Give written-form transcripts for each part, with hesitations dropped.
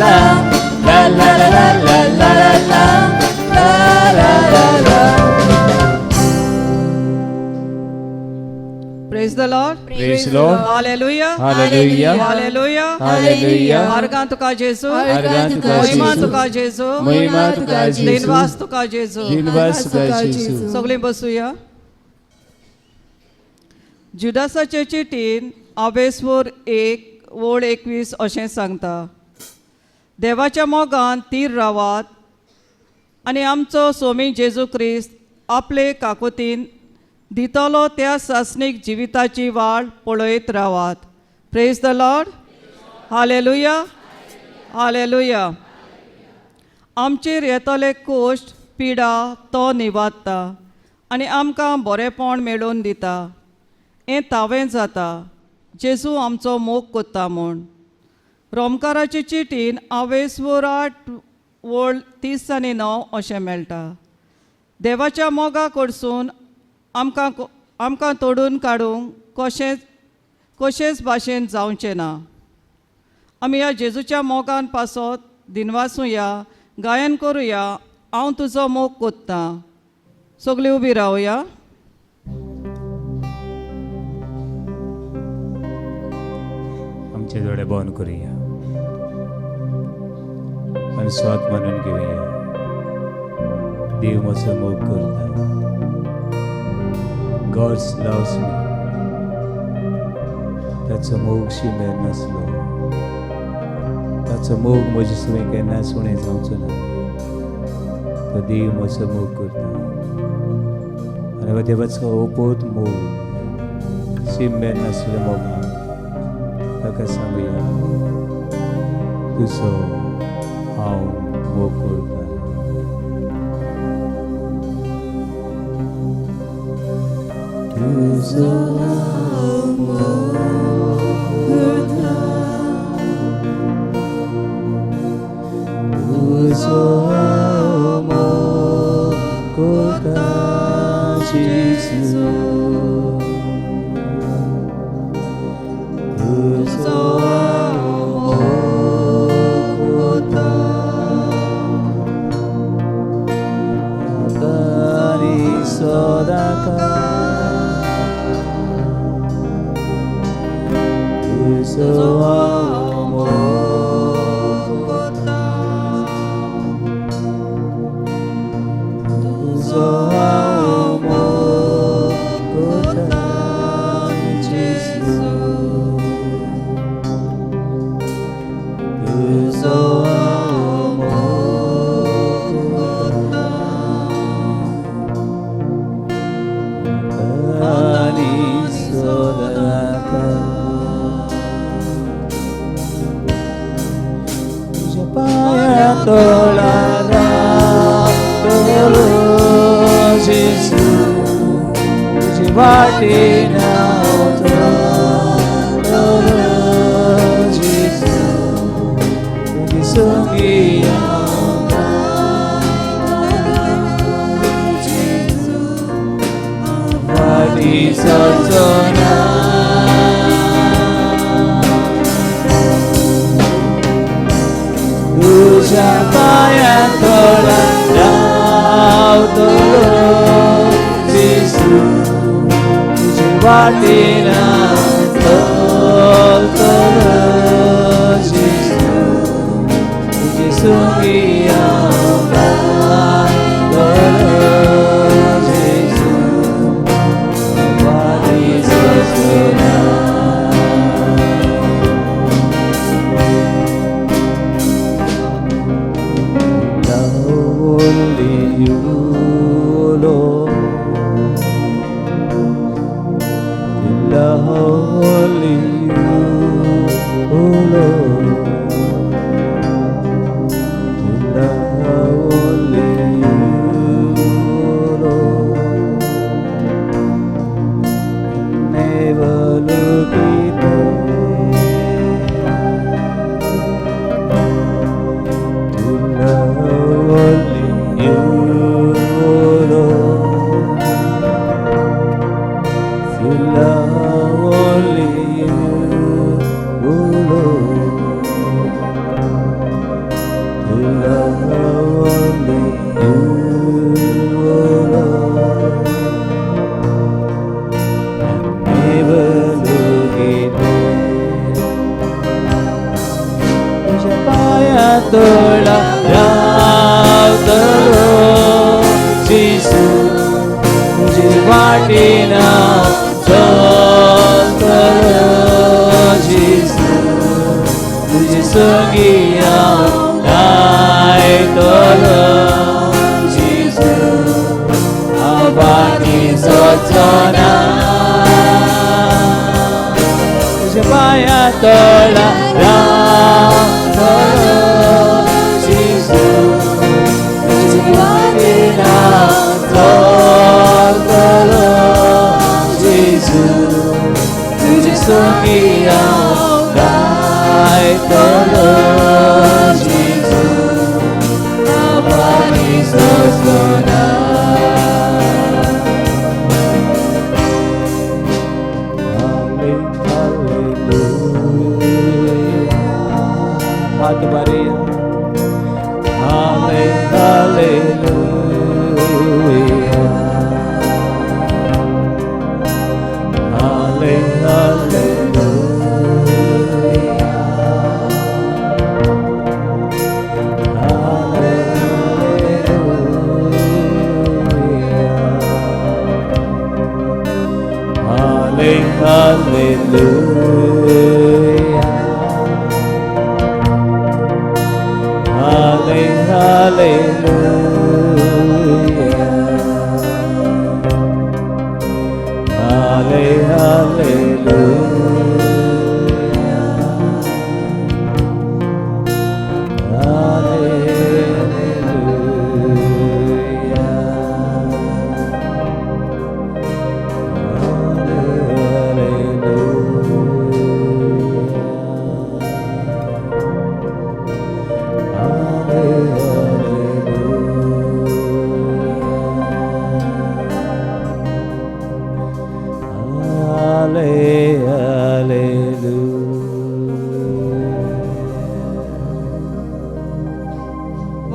la la la la la la la la la la. Praise the Lord. Praise the Lord. Hallelujah. Hallelujah. Hallelujah. Hallelujah. Argan tuka Jesu. Argan tuka Mohiman Jesu. tuka Jesu. Mahima Tuka जेसू. दिनवास Tuka Jesu. दिनवास तुका जेसू. सगळीं बसूया. जुदासाचे चिटीन आवेसवर 1:21 अशें सांगता. देवाच्या मोगान तीर रावात आनी आमचो सोमी जेजू क्रिस्त आपले काकुतीन दितलो त्या सासणीक जिविताची वाट पळयत रावात. Praise the Lord. Hallelujah. Hallelujah. आमचेर येतले कोश्ट पिडा तो निवाडटा आनी आमकां बरेपण मेळोवन दिता. हें तावें जाता जेजू आमचो मोग कोत्ता म्हूण. रोमकाराचे चिटीन आवेसवर 8:30-9 अशें मेळटा. देवाच्या मोगा कडसून आमकां तोडून काडूंक कशेंच भाशेन जावचें ना. आमी ह्या जेजूच्या मोगान पासत दिनवासूया, गायन करुया. हांव तुजो मोग कोत्तां. सगळीं उबी रावया. आमचे दोळे बंद करूया आणि स्वात मानून घेऊया. देव म्हजो मोग करता. God loves me. ताचो मोग शिमेर नासलो. ताचो मोग म्हजे सुवें केन्नाच उणें जावचो ना. तो देव म्हजो मोग करता आनी हो देवाचो ओपोत मोग शिमेर नासलो मोगान ताका सांगुया तुजो हांव मोग करता. तुजो हांव मोग करता. तुजो हांव मोग करता जेजू. तुजो हांव मोग करता. आतांनी सदांच तुजो हांव मोग करता. तुजो हांव मोग करता जेजू. तुजो हांव मोग करता. आतांनी सदांच तोळा तोलो जेजू. तुजे वाटेन हांव तोलो जेजू. तुजे संगी हांव जेजू. वाटी चलचो ना. तुझ्या पायां तोळा रावतलो जेजू. तुजे वाटेन हांव चलतलो जेजू. तुजे संगी हांव रावतलो जेजू. वाटी चलचो ना. Only you, Lord. Only you, oh Lord. तोळा रावतलो जिसू तुझे वाटेना चलतलो जिसू तुझे संगी गायतलो जिसू आवानी सोचना तुझे पाया तोळा रावतलो जिसू तुझे वाटेना चलतलो जिसू तुझे संगी गायतलो जिसू आवानी सोचना हाथ बारे हालेलुया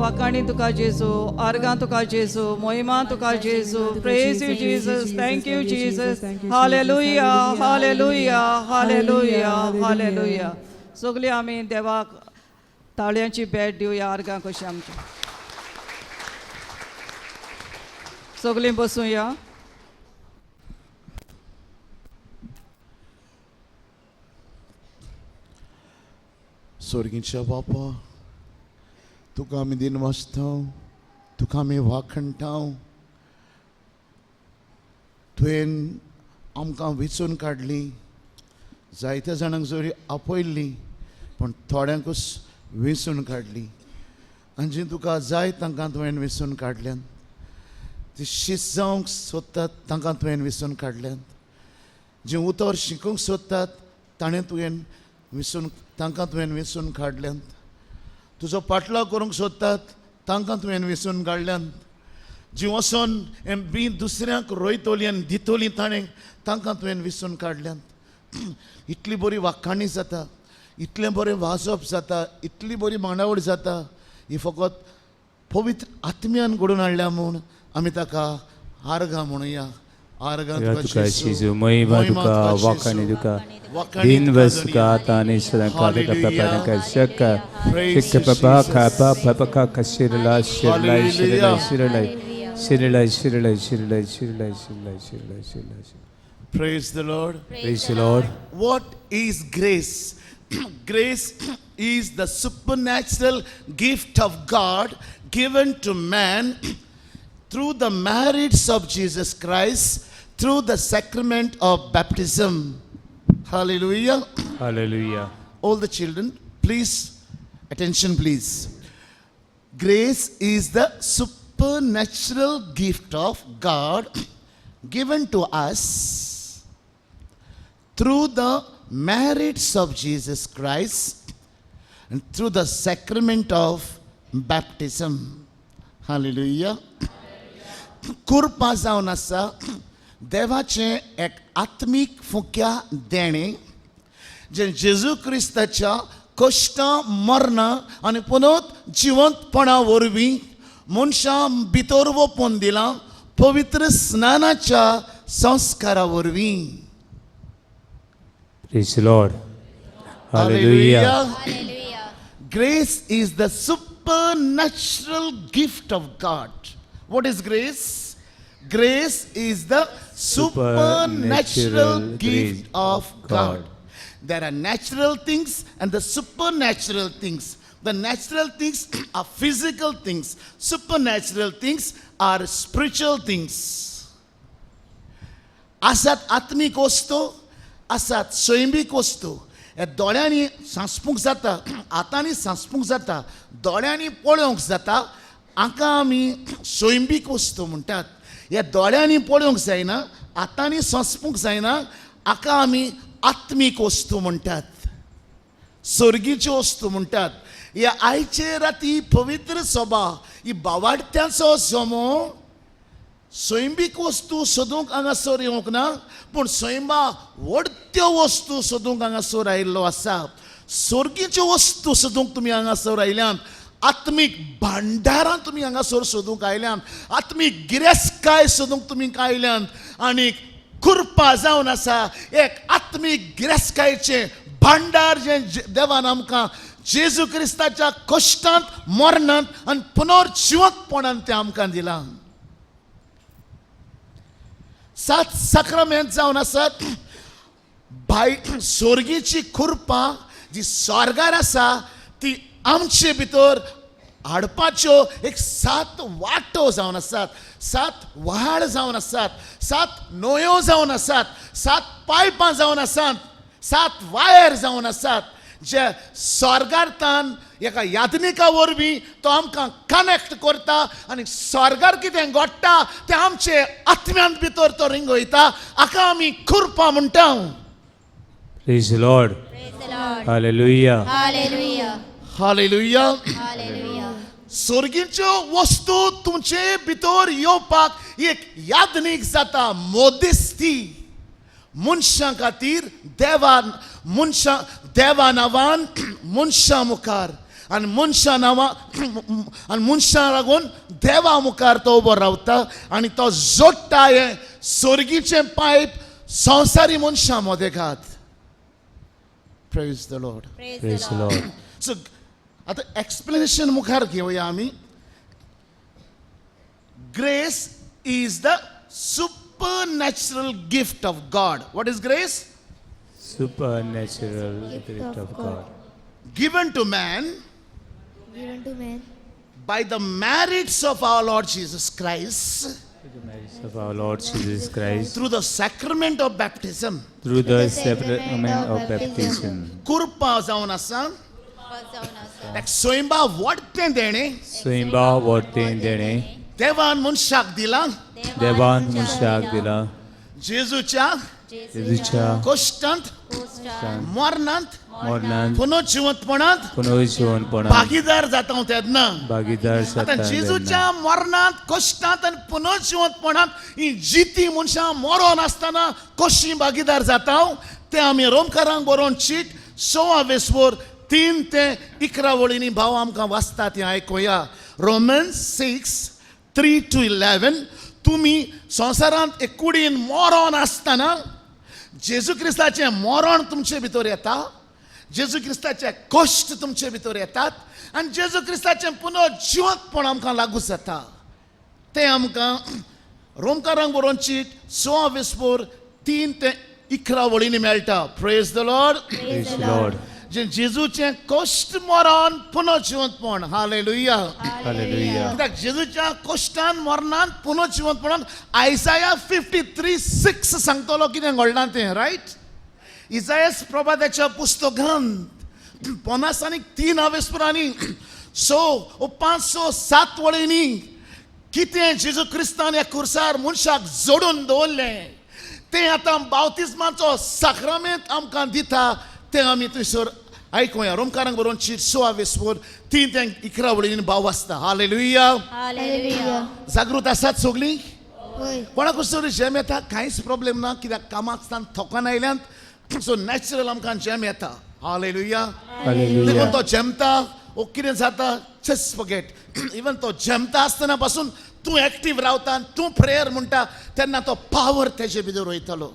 वाकाणी तुका जेसू, आर्गां तुका जेसू, मोहिमा तुका जेसू. Praise you Jesus, thank you Jesus. Hallelujah, hallelujah, hallelujah, hallelujah. सगळीं आमी देवाक ताळयांची भेट दिवया आर्गां कशी आमच्या. सगळीं बसूया. स्वर्गीच्या बापा, तुका आमी दिन वाचतां, तुका आमी वाखणटां. तुवें आमकां वेंचून काडली, जायत्या जाणांक जरी आपयल्ली पण थोड्यांकूच वेंचून काडली. आनी जी तुका जाय तांकां तुवें वेंचून काडल्यात, ती शिस्त जावंक सोदतात तांकां तुवें वेंचून काडल्यात. जी उतर शिकूंक सोदतात ताणें तुवें वेंचून तांकां तुवें वेंचून काडल्यात. तुजो पाटलाव करूंक सोदतात तांकां तुवें वेंचून काडल्यात. जी वचोन हें बी दुसऱ्यांक रोयतली आनी दितली तांकां तुवें वेंचून काडल्यात. इतली बरी वाखाणी जाता, इतलें बरें वाजप जाता, इतली बरी मांडावळ जाता, ही फकत पवित्र आत्म्यान घडोवन हाडल्या म्हूण आमी ताका आर्गां म्हणुया. आर्गां तुका जेसू, महिमा तुका, वाखाणी तुका, दिन वस तुका आतां आनी सदां कादका पपानका शक्का शिक्का पपा खापा पपका कशिरला शिरला शिरला शिरला शिरला शिरला शिरला शिरला शिरला शिरला शिरला. Praise the Lord. Praise the Lord. What is grace? Grace is the supernatural gift of God given to man through the marriage of Jesus Christ, through the sacrament of baptism. Hallelujah. Hallelujah. All the children, please, attention please. Grace is the supernatural gift of God given to us through the marriage of Jesus Christ and through the sacrament of baptism. Hallelujah. कृपा जावन आसा देवाचें एक आत्मीक फुक्या देणे जे जेजू क्रिस्ताच्या कश्टां मरणां आनी पुनोत जिवंतपणा वरवीं मनशां भितर ओपून दिलां पवित्र स्नानाच्या संस्कारा वरवीं. Praise the Lord. Hallelujah. Hallelujah. grace is the supernatural gift of God. What is grace? Grace is the supernatural gift of God. There are natural things and the supernatural things. The natural things are physical things. Supernatural things are spiritual things. आसात आत्मीक वस्तू, आसात स्वयंबीक वस्तू. हे दोळ्यांनी सांसपूंक जाता, हातांनी सांसपूंक जाता, दोळ्यांनी पळोवंक जाता. हाका आमी स्वयंबीक वस्तू म्हणटात. हे दोळ्यांनी पळोवंक जायना, हातांनी सांसपूंक जायना, हाका आमी आत्मीक वस्तू म्हणटात, स्वर्गीच्यो वस्तू म्हणटात. ह्या आयचे राती पवित्र सभा ही बावाडत्यांचो जमो स्वयंबीक वस्तू सोदूंक हांगासर येवंक ना, पूण स्वयंबा व्हडत्यो वस्तू सोदूंक हांगासर आयिल्लो आसा. स्वर्गीच्यो वस्तू सोदूंक तुमी हांगासर आयल्यात. आत्मीक भांडारां तुमी हांगासर सोदूंक आयल्यात. आत्मीक गिरेस्काय सोदूंक तुमी आयल्यात. आनी कृपा जावन आसा एक आत्मीक गिरेस्कायेचें भांडार जें देवान आमकां जेजू क्रिस्ताच्या कश्टांत, मरणांत आनी पुनर्जिवंतपणांत तें आमकां दिलां. 7 साक्रामेंत जावन आसात. स्वर्गीची कृपा जी स्वर्गार आसा ती आमचे भितर हाडपाच्यो एक 7 वाटो जावन आसात, 7 व्हाळ जावन आसात, 7 न्हंयो जावन आसात, 7 पायपां जावन आसात, 7 वायर जावन आसात, जे स्वर्गार्थान एका यादनिका वरवीं तो आमकां कनेक्ट करता आनी स्वर्गार कितें घडटा तें आमचे आत्म्यांत भितर तो रिंगयता. हाका आमी कृपा म्हणटा. Praise the Lord. Praise the Lord. Hallelujah. Hallelujah. Hallelujah. Hallelujah. स्वर्गीच्यो वस्तू तुमचे भितर येवपाक एक यादनीक जाता. मोदेस्ती मनशां खातीर देवा नांवान मनशां मुखार आनी मनशां लागून देवा मुखार तो उबो रावता आनी तो जोडटा हें स्वर्गीचें पायप संवसारी मनशां मदेगात. Praise the Lord. Praise the Lord. So आता एक्सप्लेनेशन मुखार घेवया आमी. Grace is the supernatural gift of God. What is grace? Supernatural gift of God. Given to man Given to man by the merits of our Lord Jesus Christ Through the merits of our Lord Jesus Christ, through the sacrament of baptism. through the sacrament of baptism. कृपा जावन आसा. जावन आसा. एक स्वयंबा वडतें देणें स्वयंबा वर्तें देणे देवान मनशाक दिलां. देवान मनशाक दिला. जेजूच्या जेजूच्या कश्टांत, मरणांत, मरणांत, पुनर्जिवंतपणांत पुनर्जीवनपणांत भागीदार जाता तेन्ना. भागीदार आता जाता जेजूच्या मरणांत, कश्टांत आनी पुनर्जिवंतपणांत ही जिती मनशां मरोन आसतना कशी भागीदार जाता ते आमी रोमकारांक बरोवन चीट 6:3 ते 11 वळींनी भाव आमकां वाचता तें आयकुया. Romans 6:3-11. तुमी संवसारांत एक कुडीन मरोन आसतना जेजू क्रिस्ताचें मरण तुमचे भितर येता, जेजू क्रिस्ताचे कश्ट तुमचे भितर येतात आनी जेजू क्रिस्ताचें पुनर्जिवंतपण आमकां लागू जाता. तें आमकां रोमकारांक बरोवन चीट 6:3 ते 11 वळींनी मेळटा. Praise the Lord. Praise the Lord. जे जेजूचें कश्ट मरण पुनर्जिवंतपण. हालेलुया. Hallelujah. कित्याक जेजूच्या कश्टान मरणांत पुनर्जिवंतपणांत आयसाया 53:6 सांगतलो कितें घडलां तें. रायट. इसायास प्रभाताच्या पुस्तकांत 53 5-7 वळींनी कितें जेजू क्रिस्तान ह्या कुर्सार मनशाक जोडून दवरलें तें आतां बावतिस्माचो साक्रामेंत आमकां दिता तें आमी थंयसर आयकुया. रोमकारांक बरोवन चीट 6:3 ते 11 वळींनी भाव वाचता. हालेलुया. Hallelujah. जागृत आसात सगळीं. होय. कोणाक जर जेम येता कांयच प्रॉब्लेम ना कित्याक कामाक आसतना थोकान आयल्यात सो नॅचरल आमकां जेम येता. हालेलुया. Hallelujah. देखून तो जेमता ओ कितें जाता जस्ट फॉरगेट. इवन तो जेमता आसतना पासून तूं एक्टीव रावता आनी तूं प्रेयर म्हणटा तेन्ना तो पावर तेजे भितर वयतलो.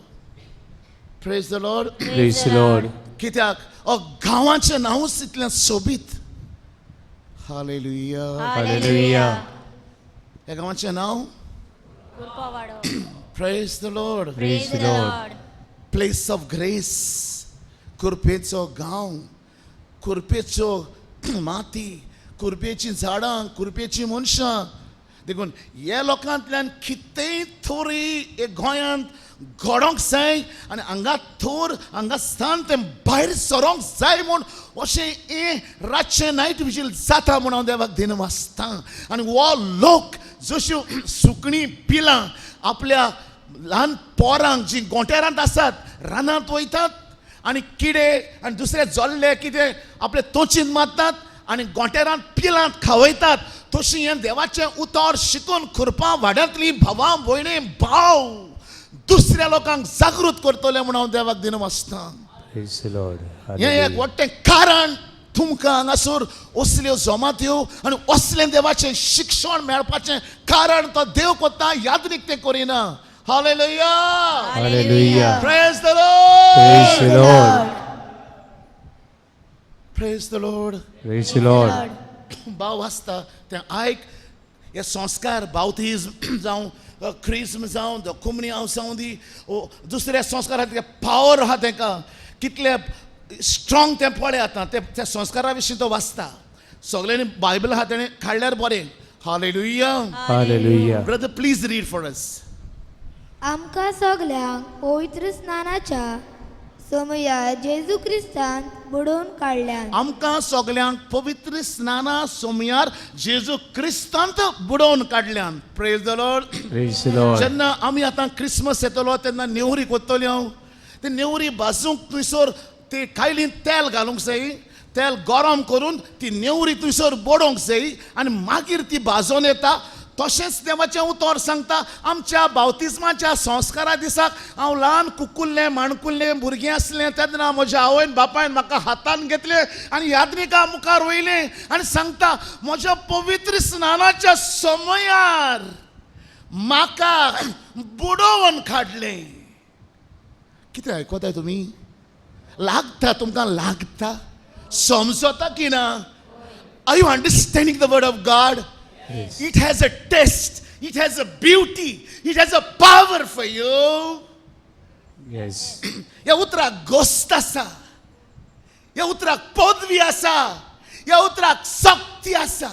Praise the Lord. Praise the Lord. कित्याक गांवाचें नांवूच इतलें सोबीत. हालेलुया. हालेलुया. या गावांचे नाव कृपा वाढव. Praise the Lord. Praise the Lord. Place of grace. कुरपेचो गांव, कुरपेचो माती, कुरपेची झाडां, कुरपेची मनशां. देखून ह्या लोकांतल्यान कितेंय थोरी एक गोंयांत घडोंक जाय आनी हांगा थोर हांगास्थान तें भायर सरोंक जाय म्हूण अशें हें रातचें नायट विजील जाता म्हूण हांव देवाक दिनवासता. आनी हो लोक जश्यो सुकणीं पिलां आपल्या ल्हान पोरांक जीं गोंठ्यारांत आसात रानांत वयतात आनी किडे आनी दुसरे जल्ले कितें आपले तोंचीन मारतात आनी गोंठ्यारांत पिलांत खावयतात, तशीं हें देवाचें उतर शिकून खुरपां वाड्यांतलीं भावां भयणी भाव दुसऱ्या लोकांक जागृत करतले म्हूण हांव देवाक दिनवासता. Praise the Lord. हें एक व्हडलें कारण तुमकां हांगासर असल्यो जमात्यो आनी असलें देवाचें शिक्षण मेळपाचें कारण तो देव कोत्ता, यादनीक तें करिना. Hallelujah. Hallelujah. Praise the praise the Lord. Lord. Praise the Lord. Praise the Lord. भाव आसता तें आयक. हे संस्कार बावतिझम जावं क्रिस्म जावं द कम्युनी जावं दी दुसरे संस्कार आहा पावर आहा ताका कितले स्ट्रॉंग तें पळय आतां त्या संस्कारा विशीं तो वाचता. सगळ्यांनी बायबल आहा तेणें काडल्यार बरें. Hallelujah. Hallelujah. Brother please read for us. आमकां सगल्यांक पवित्र स्नानाच्या समयार जेजू क्रिस्तान बुडोवन काडल्यान. आमकां सगल्यांक पवित्र स्नाना समयार जेजू क्रिस्तांत बुडोवन काडल्यान. Praise the Lord. Praise the Lord. जेन्ना आमी आतां क्रिसमस येतलो तेन्ना नेवरी कोत्तल्यो. ते नेवरी भाजूंक थंयसर ते कायलीन तेल घालूंक जाय. तेल गरम करून ती नेवरी थंयसर बोडोवंक जाय आनी मागीर ती भाजोन येता. तशेंच देवाचें उतर सांगता आमच्या बावतिस्माच्या संस्कारा दिसाक हांव ल्हान कुकुल्लें माणकुल्लें भुरगें आसलें तेन्ना म्हज्या आवयन बापायन म्हाका हातान घेतलें आनी यादनिका मुखार वयलें आनी सांगता म्हज्या पवित्र स्नानाच्या समयार म्हाका बुडोवन काडलें. कितें आयकोताय तुमी? लागता तुमकां? लागता? समजता की ना? Are you understanding the word of God? Yes. It has a taste, it has a beauty, it has a power for you. Yes. या उतराक गोस्त आसा, या उतराक पदवी आसा, या उतराक शक्ती आसा.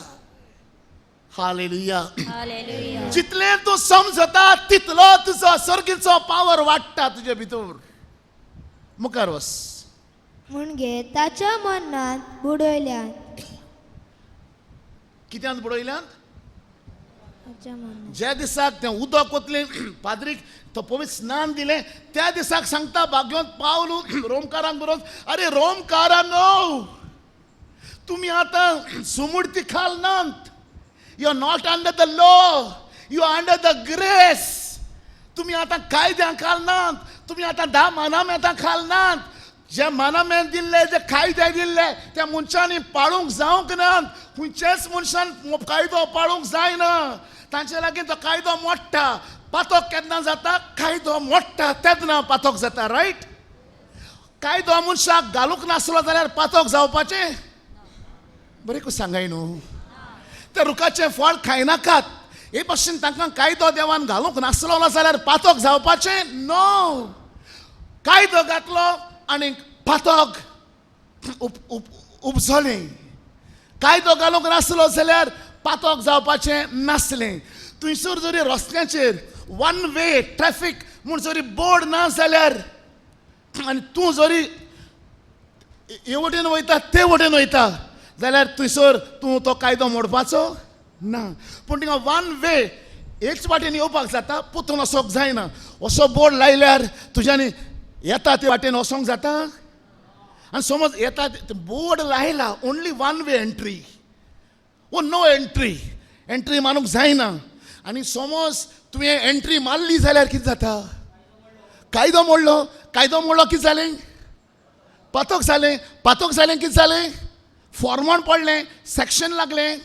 हालेलुया. हालेलुया. जितलें तूं समजता तितलो तुजो सर्गीचो पावर वाडटा तुजे भितर. मुखार वच. मुणगे ताच्या मनांत बुडयल्यान. कित्यान बुडयल्यान? ताच्या मनांत. ज्या दिसाक तें उदक ओतलें पाद्रीक तो पवित्र स्नान दिलें त्या दिसाक सांगता भाग्यवंत पावलू रोमकारांक बरोवन अरे रोमकारांनो तुमी आतां सुमूर्ती खालनात. You are not under the law, you are under the grace. तुमी आतां कायद्यां खालनात, तुमी आतां 10 मानामेंतां खालनात. जे मानामेंत दिल्ले जे कायदे दिल्ले त्या मनशांनी पाळूंक जावंक नात. खंयच्याच मनशान कायदो पाळूंक जायना. तांचे लागीं तो कायदो मोडटा. पातोक केन्ना जाता? कायदो मोडटा तेन्ना पातोक जाता. रायट? कायदो मनशाक घालूंक नासलो जाल्यार पातोक जावपाचें? बरें करून सांगाय न्हू. त्या रुखाचें फळ खायनाकात हे भाशेन तांकां कायदो देवान घालूंक नासलो जाल्यार पातोक जावपाचें? नो. कायदो घातलो आनी पातोक उपजलें. कायदो घालूंक नासलो जाल्यार पातोक जावपाचें नासलें. थंयसर जरी रस्त्याचेर वन वे ट्रॅफिक म्हूण जरी बोर्ड ना जाल्यार आनी तूं जरी हे वटेन वयता ते वटेन वयता जाल्यार थंयसर तूं तो कायदो मोडपाचो ना. पूण थिंगा वन वे हेच वाटेन येवपाक जाता, पोतून वचोंक जायना. असो बोर्ड लायल्यार तुज्यानी येता ते वाटेन वचोंक जाता. आनी समज येता बोर्ड लायला ओन्ली वन वे एंट्री वो नो एंट्री मारूंक जायना. आनी समज तुवें एंट्री मारली जाल्यार कितें जाता? कायदो मोडलो कितें जालें? पातोक जालें कितें जालें? फॉर्मण पडलें, सेक्शन लागलें.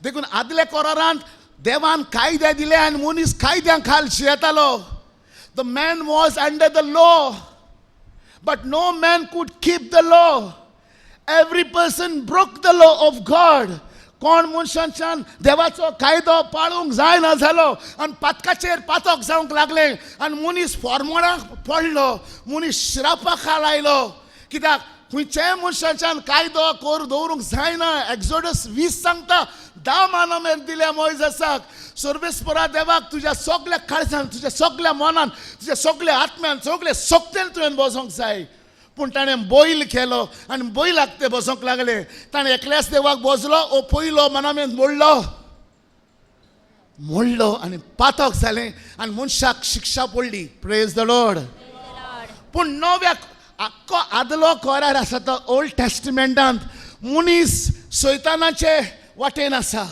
देखून आदले कोरारांत देवान कायदे दिले आनी मनीस कायद्यां खाल जियेतालो. The man was under the law, but no man could keep the law. Every person broke the law of God. कोण मनशांच्यान देवाचो कायदो पाळूंक जायना जालो आनी पातकाचेर पातक जावंक लागले आनी मनीस फॉर्मोणाक पडलो, मनीस श्रापा खाल आयलो. कित्याक खंयच्याय मनशांच्यान कायदो कोर दवरूंक जायना. एक्झोडस 20 सांगता 10 मानामेर दिल्या मोइजेसाक, सर्वेस्परा देवाक तुज्या सगल्या काळजान, तुज्या सगल्या मनान, तुज्या सगल्या आत्म्यान, सगल्या सोकतेन तुवें बसोंक जाय. पूण ताणें बैल केलो आनी बैलाक ते बसोंक लागले. ताणें एकल्याच देवाक बसलो, ओ पयलो मनामेन मोडलो आनी पातक जालें आनी मनशाक शिक्षा पडली. Praise the Lord. पूण नव्या आख्खो आदलो करार आसा तो ओल्ड टेस्टिमेंटांत मनीस सैतानाचे वाटेन आसा.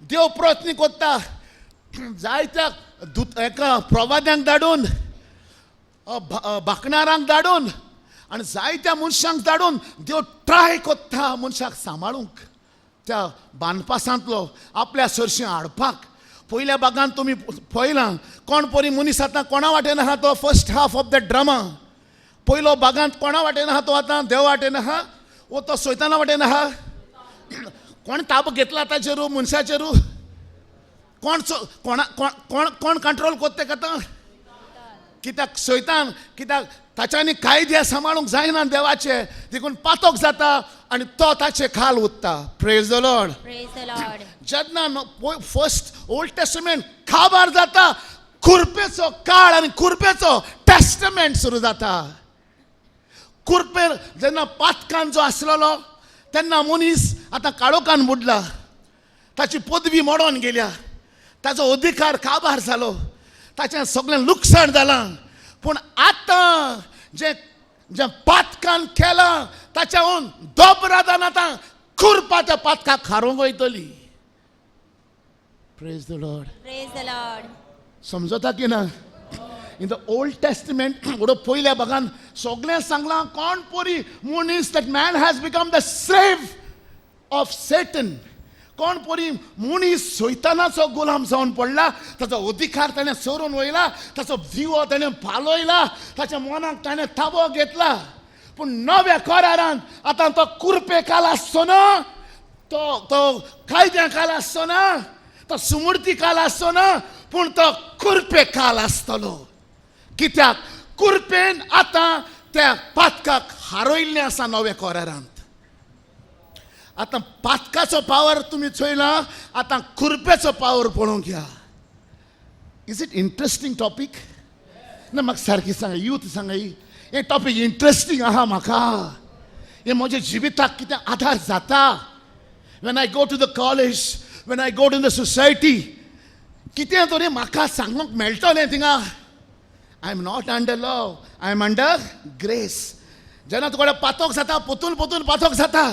देव प्रयत्न कोत्ता जायत्या एका प्रवाद्यांक धाडून, भाकणारांक धाडून आनी जायत्या मनशांक धाडून देव ट्राय कोत्ता मनशाक सांबाळूंक, त्या बानपासांतलो आपल्या सरशी हाडपाक. पयल्या भागांत तुमी पळयलां कोण परी मनीस आतां कोणा वाटेन आहा तो first half of the drama. पयलो भागांत कोणा वाटेन आहा तो आतां देव वाटेन आहा वो तो सैताना वाटेन आहा. कोण ताबो घेतला ताचेरू मनशाचेरू? कोण कंट्रोल कोत्ते आतां? कित्याक सैतान, कित्याक ताच्यांनी कायदे सांबाळूंक जायना देवाचे, देखून पातक जाता आनी तो ताचे खाल उत्ता. Praise the Lord. जेन्ना फर्स्ट ओल्ड टेस्टमेंट काबार जाता, खुरपेचो काळ आनी खुरपेचो टेस्टमेंट सुरू जाता. खुरपेर जेन्ना पातकान जो आसलेलो तेन्ना मनीस आतां काळोखान बुडला, ताची पदवी मोडोन गेल्या, ताचो अधिकार काबार जालो, ताचें सगळें लुकसाण जालां. पूण आतां जे पातकान केलां ताच्याहून दोबरादान आतां खुरपा त्या पातकाक खारोंक वयतली. Praise the Lord. समजता की ना? इन द ओल्ड टेस्टमेंट म्हणून पयल्या भागान सगळें सांगलां कोण परी मनीस that man has become the slave of Satan. कोण परी मनीस सैतानाचो गुलाम जावन पडला, ताचो अधिकार ताणें सोडून वयला, ताचो जिवो ताणें पालयला, ताच्या मनाक ताणें ताबो घेतला. पूण नव्या करारांत आतां तो कुरपे काल आसचो ना, तो कायद्या काल आसचो ना, तो सुमूर्ती काल आसचो ना, पूण तो कुरपे काल आसतलो. कित्याक कुरपेन आतां त्या पातकाक हारयल्लें आसा नव्या करारांत. आतां पातकाचो पावर तुमी चोयला, आतां खुरपेचो पावर पळोवंक घ्या. Is it interesting topic? ना म्हाका सारकी सांगा, यूथ सांगा, हें टॉपीक इंट्रस्टींग आहा म्हाका. हें म्हज्या जिविताक कितें आधार जाता. When I go to the college, when I go to the society, कितें तरी म्हाका सांगूंक मेळटलें थिंगा. I am not under law, I am under grace. जेन्ना तुका पातक जाता, पोतून पातक जाता,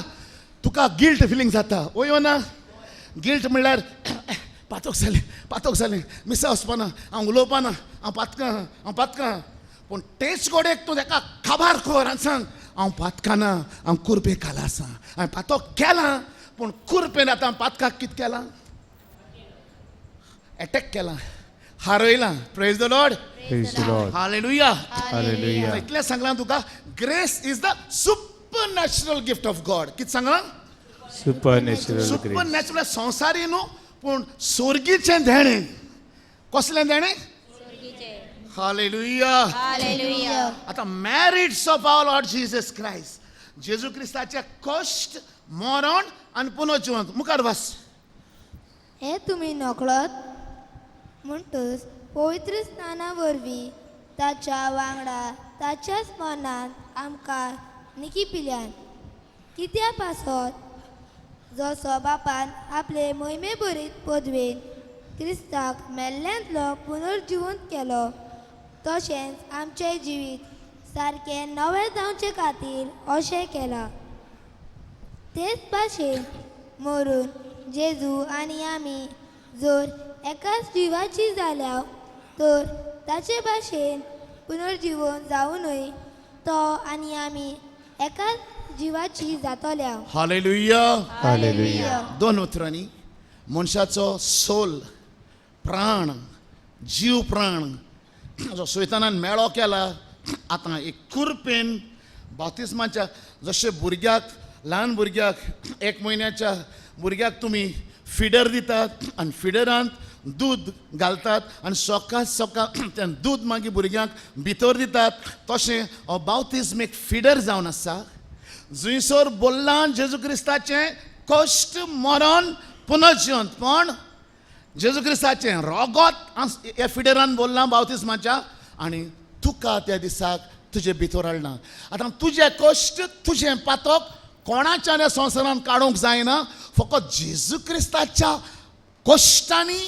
तुका गिल्ट फिलींग जाता. वयो ना? गिल्ट म्हणल्यार पातक जालें, मिसा वचपाना, हांव उलोवपाना, हांव पातकां. पूण तेच गोडेक तूं ताका काबार कर आनी सांग हांव पातकाना, हांव कुरपे काला आसा, हांवें पातक केलां, पूण कुरपेन आतां पातकाक कितें केलां? अटॅक केलां, हारयलां. Praise the Lord. हालेलुया. इतलें सांगलां तुका. Grace is the supernatural gift of God. कितें सांगलां? सुपरनॅचरल. संवसारी न्हू, पूण स्वर्गीचें देणें. कसलें देणें? हालेलुया. आतां merits of our Lord Jesus Christ, जेजू क्रिस्ताचे कश्ट, मरण आनी पुनर्जीवन. मुखार वाच. हे तुमी नकळत म्हणटच पवित्र स्नाना वरवीं ताच्या वांगडा ताच्याच मनांत आमकां निकिपिल्यान. कित्या पासत जसो बापान आपले मोहिमे बरीत पदवेन क्रिस्ताक मेल्ल्यांतलो पुनर्जिवंत केलो, तशेंच आमचें जिवीत सारकें नवें जावचे खातीर अशें केलां. तेच भाशेन मरून जेजू आनी आमी जर एकाच जिवाची जाल्या तर ताचे भाशेन पुनर्जीवन जावनूय तो आनी आमी एकाच जिवाची जातल्या. हालेलुया. 2 उतरांनी मनशाचो सोल, प्राण, जीव प्राण जो सैतानान मेळो केला, आतां एक कुरपेन बाप्तिस्माच्या जशे भुरग्याक, ल्हान भुरग्याक 1 म्हयन्याच्या भुरग्याक तुमी फिडर दितात आनी फिडरांत दूद घालतात आनी सकाळ तें दूद मागीर भुरग्यांक भितर दितात. तशें हो बावतिजम एक फिडर जावन आसा. जुंयसर बोल्लां जेजू क्रिस्ताचें कश्ट मरण पुनर्जीवन, पण जेजू क्रिस्ताचें रोगोत ह्या फिडरान बोल्लां बावतिजमाच्या, आनी तुका त्या दिसाक तुजे भितर हाडना. आतां तुजें कश्ट तुजें पातक कोणाच्या ह्या संवसारान काडूंक जायना. फकत जेजू क्रिस्ताच्या कश्टांनी,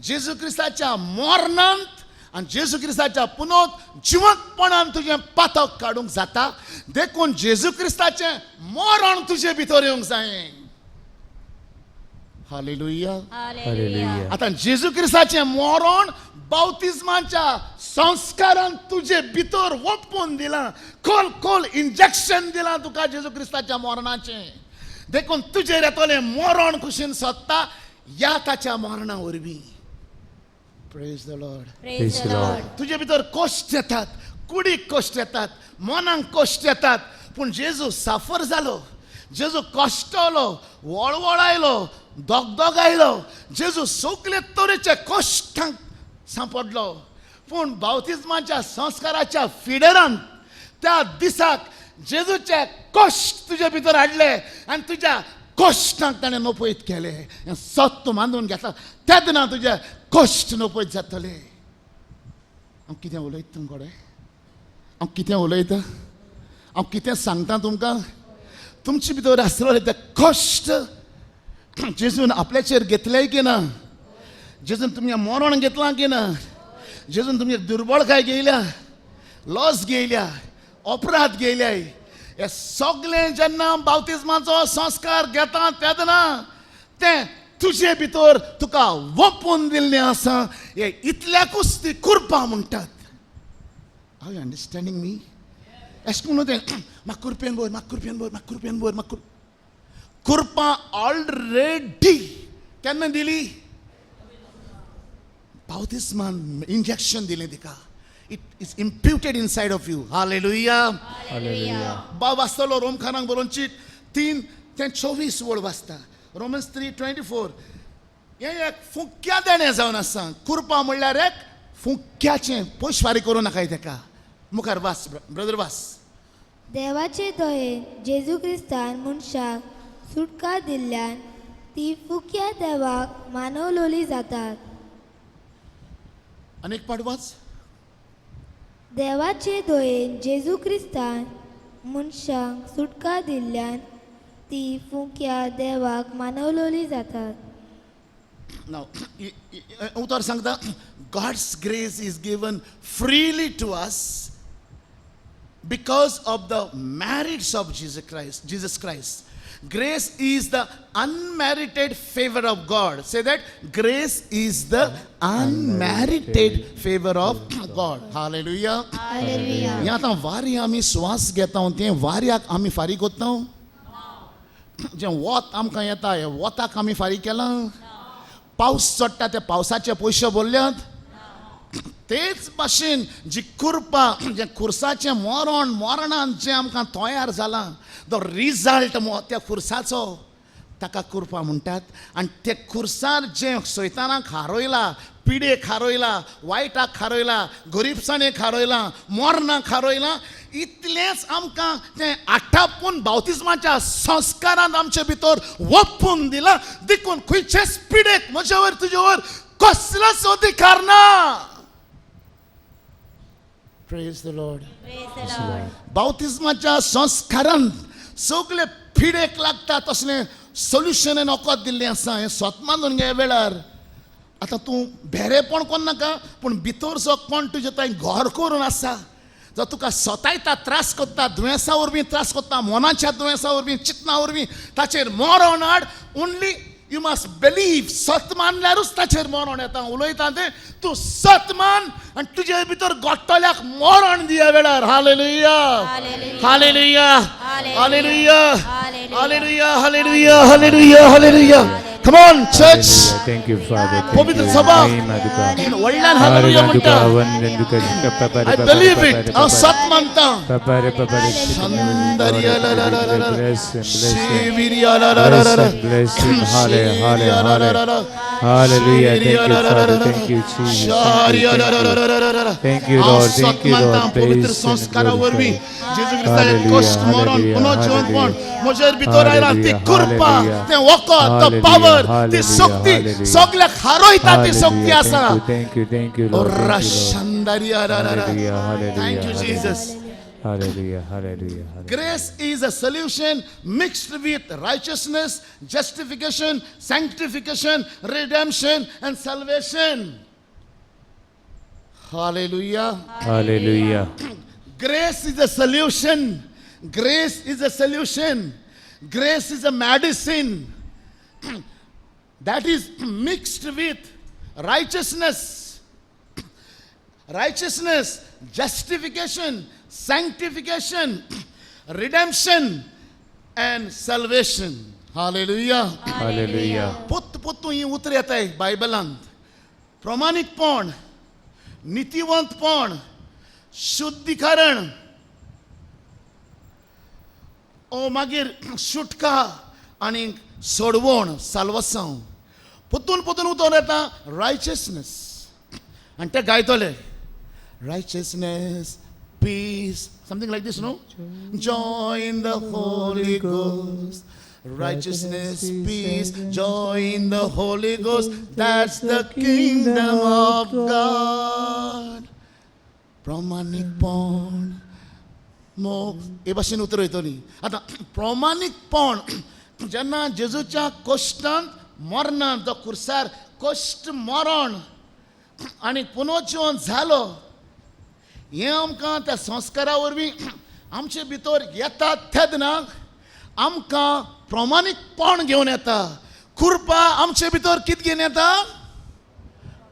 जेजू क्रिस्ताच्या मरणांत आनी जेजू क्रिस्ताच्या पुनोत जिवंतपणान तुजें पातक काडूंक जाता. देखून जेजू क्रिस्ताचें मरण तुजे भितर येवंक जाय. हालेलुया. हालेलुया. आता जेजू क्रिस्ताचें मरण बावतिजमाच्या संस्कारान तुजे भितर ओपून दिलां. खोल इंजेक्शन दिलां तुका जेजू क्रिस्ताच्या मरणाचें. देखून तुजेर येतलें मरण कुशीन सोदता ह्या ताच्या मरणा वरवीं. Praise the Lord. Praise the Lord. तुजे भितर कश्ट येतात, कुडीक कश्ट येतात, मनाक कश्ट येतात, पूण जेजू साफर जालो, जेजू कश्टलो, वळवळायलो, दोगदोगायलो, जेजू सगळे तरेचे कश्टांक सांपडलो. पूण बावतिजमाच्या संस्काराच्या फिडरान त्या दिसाक जेजूचे कश्ट तुजे भितर हाडले आनी तुज्या कश्टांक ताणें नपयत केले. हें सत्य मानून घेतला. त्या दिना तुजे कश्ट नपयत जातले. हांव कितें उलयता तुमकडे? हांव कितें उलयतां? हांव कितें सांगता तुमकां? तुमचे भितर आसलेले ते कश्ट जेजून आपल्याचेर घेतले की ना? जेजून तुमगे मरण घेतलां की ना? जेजून तुमगे दुर्बळकाय घेयल्या, लॉस घेयल्या, अपराध घेयले, हे सगळें जेन्ना बावतिजमाचो संस्कार घेता तेन्ना तें तुजे भितर तुका ओपून दिल्लें आसा. हे इतल्याकूच ती कृपा म्हणटात. आर यू अंडरस्टँडींग मी? अशें करून तें म्हाका कृपेन भर, म्हाका कृपेन भर, म्हाका कृपेन भर, म्हाका कृपा ऑलरेडी केन्ना दिली? बावतिजमान इंजेक्शन दिलें तिका. It is imputed inside of you. Hallelujah. Hallelujah. बाब वाचतलो रोमकारांक बरोवन चीट 3:24 वळ वाचता. Romans 3:24. हें एक फुक्या देणें जावन आसा. कृपा म्हणल्यार एक फुक्याचें पयस फारीक करूं नाकाय तेका. मुखार वाच ब्रदर वाच. देवाचे दयेन जेजू क्रिस्तान मनशाक सुटका दिल्ल्यान ती फुक्या देवाक मानवलोली जातात. अनेक पाठ वाच. देवाचे दयेन जेजू क्रिस्तान मनशांक सुटका दिल्ल्यान ती फुक्या देवाक मानवलोली जातात. Now, उतर सांगता, God's grace is given freely to us because of the merits of Jesus Christ. Grace is the unmerited favor of God. Say that. Grace is the unmerited favor of God. Hallelujah. Hallelujah. ह्या आतां वारी आमी श्वास घेता तें वाऱ्याक आमी फारीक कोत्ता. जें वत आमकां येता हें वताक आमी फारीक केलां. पावस चडटा ते पावसाचे पयशे भरल्यात. तेच भाशेन जी कृपा, जे खुर्साचें मरणान जें आमकां तयार जालां, द रिजल्ट त्या खुर्साचो ताका कृपा म्हणटात. आनी ते खुर्सार जें सैतानाक हारयलां, पिडेक हारयलां, वायटाक हारयलां, गरीबसाणेक हारयलां, मरणाक हारयलां, इतलेंच आमकां तें आठापून बावतिजमाच्या संस्कारान आमचे भितर ओपून दिलां. देखून खंयचेच पिडेक म्हजे वयर तुजे वयर कसलोच अधिकार ना. Praise the Lord. बावतिजमाच्या संस्कारान सगळे फिडेक लागता तसलें सोल्युशन नोकोत दिल्लें आसा. हें स्वत मानून घे वेळार. आतां तूं भेरेपण कोण नाका, पूण भितर जो कोण तुजें थंय घर करून आसा, जो तुका स्वतायता त्रास कोत्ता, दुयेंसा वरवीं त्रास कोत्ता, मनाच्या दुयेंसा वरवीं, चिंतना वरवीं, ताचेर मरण हाड. Only you must believe. सत मानल्यारूच ताचेर मरण येता. उलयता तें तूं सत मान आनी तुजे भितर गोठ्ठल्याक मरण दिया वेळार. Hallelujah. Hallelujah. Hallelujah. Hallelujah. Hallelujah. Hallelujah. Hallelujah. Come on, church. Thank you, Father. पवित्र सभा वडल्यान हालेलुया म्हणटा. I believe it. हांव सत मानता. Shandaria la la la la la. Shiviria la la la la la. Hallelujah. Thank you, Father. Thank you, Jesus. Thank you, Lord. Thank you, Lord. पवित्र संस्कारावर मी जेजू ख्रिस्ताचे कष्ट मरण पुनर्जीवनपण म्हज्या भितर आयला. ती कृपा, ते वखद, तो पावर, ती शक्ती सगळ्याक हारोयता ती शक्ती आसा. Thank you, Lord. Rashandaria la la la. Thank you, Jesus. Hallelujah. Grace is a solution mixed with righteousness, justification, sanctification, redemption, and salvation. Hallelujah. Grace is a solution. Grace is a solution. Grace is a medicine that is mixed with righteousness. Righteousness, justification, sanctification, redemption, and salvation. Hallelujah. पुत्तू ही उतर येता है बायबलांत. प्रामाणिकपण, नीतिवंतपण, शुद्धीकरण, ओ मागीर सुटका आनी सोडवण, साल्वासांव. पुतून उतर येता रायचियसनेस. आनी ते गायतले righteousness, peace, something like this, no? Joy in the Holy Ghost. Righteousness, peace, joy in the Holy Ghost. That's the kingdom of God. प्रामाणिकपण मोग हे भाशेन उतर वयतली. आतां प्रामाणिकपण जेन्ना जेजूच्या कश्टांत मरणांत तो खुर्सार कश्ट मरण आनी पुनर्जीवन जालो, हें आमकां त्या संस्कारा वरवीं आमचे भितर येता तेदना आमकां प्रामाणिकपण घेवन येता. कृपा आमचे भितर कितें घेवन येता?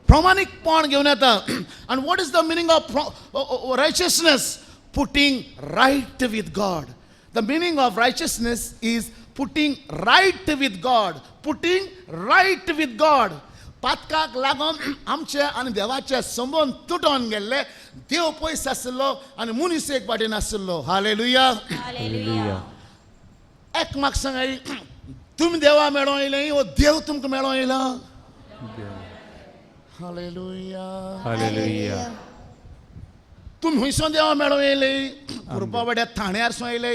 प्रामाणिकपण घेवन येता. आनी what is the meaning of righteousness? Putting right with God. The meaning of righteousness is putting right with God. Putting right with God. पातकाक लागून आमचे आनी देवाचे संबंध तुटून गेल्ले. देव पयस आसलो आनी मनीस एक वाटेन आसलो. हालेलुया. एक म्हाका सांगाय, तुमी देवा मेळों येयले वो देव तुमकां मेळों येयला. हालेलुया. तुमी हुंयसो देवा मेळों येयले, कृपा वाड्या थाण्यार सो येयले.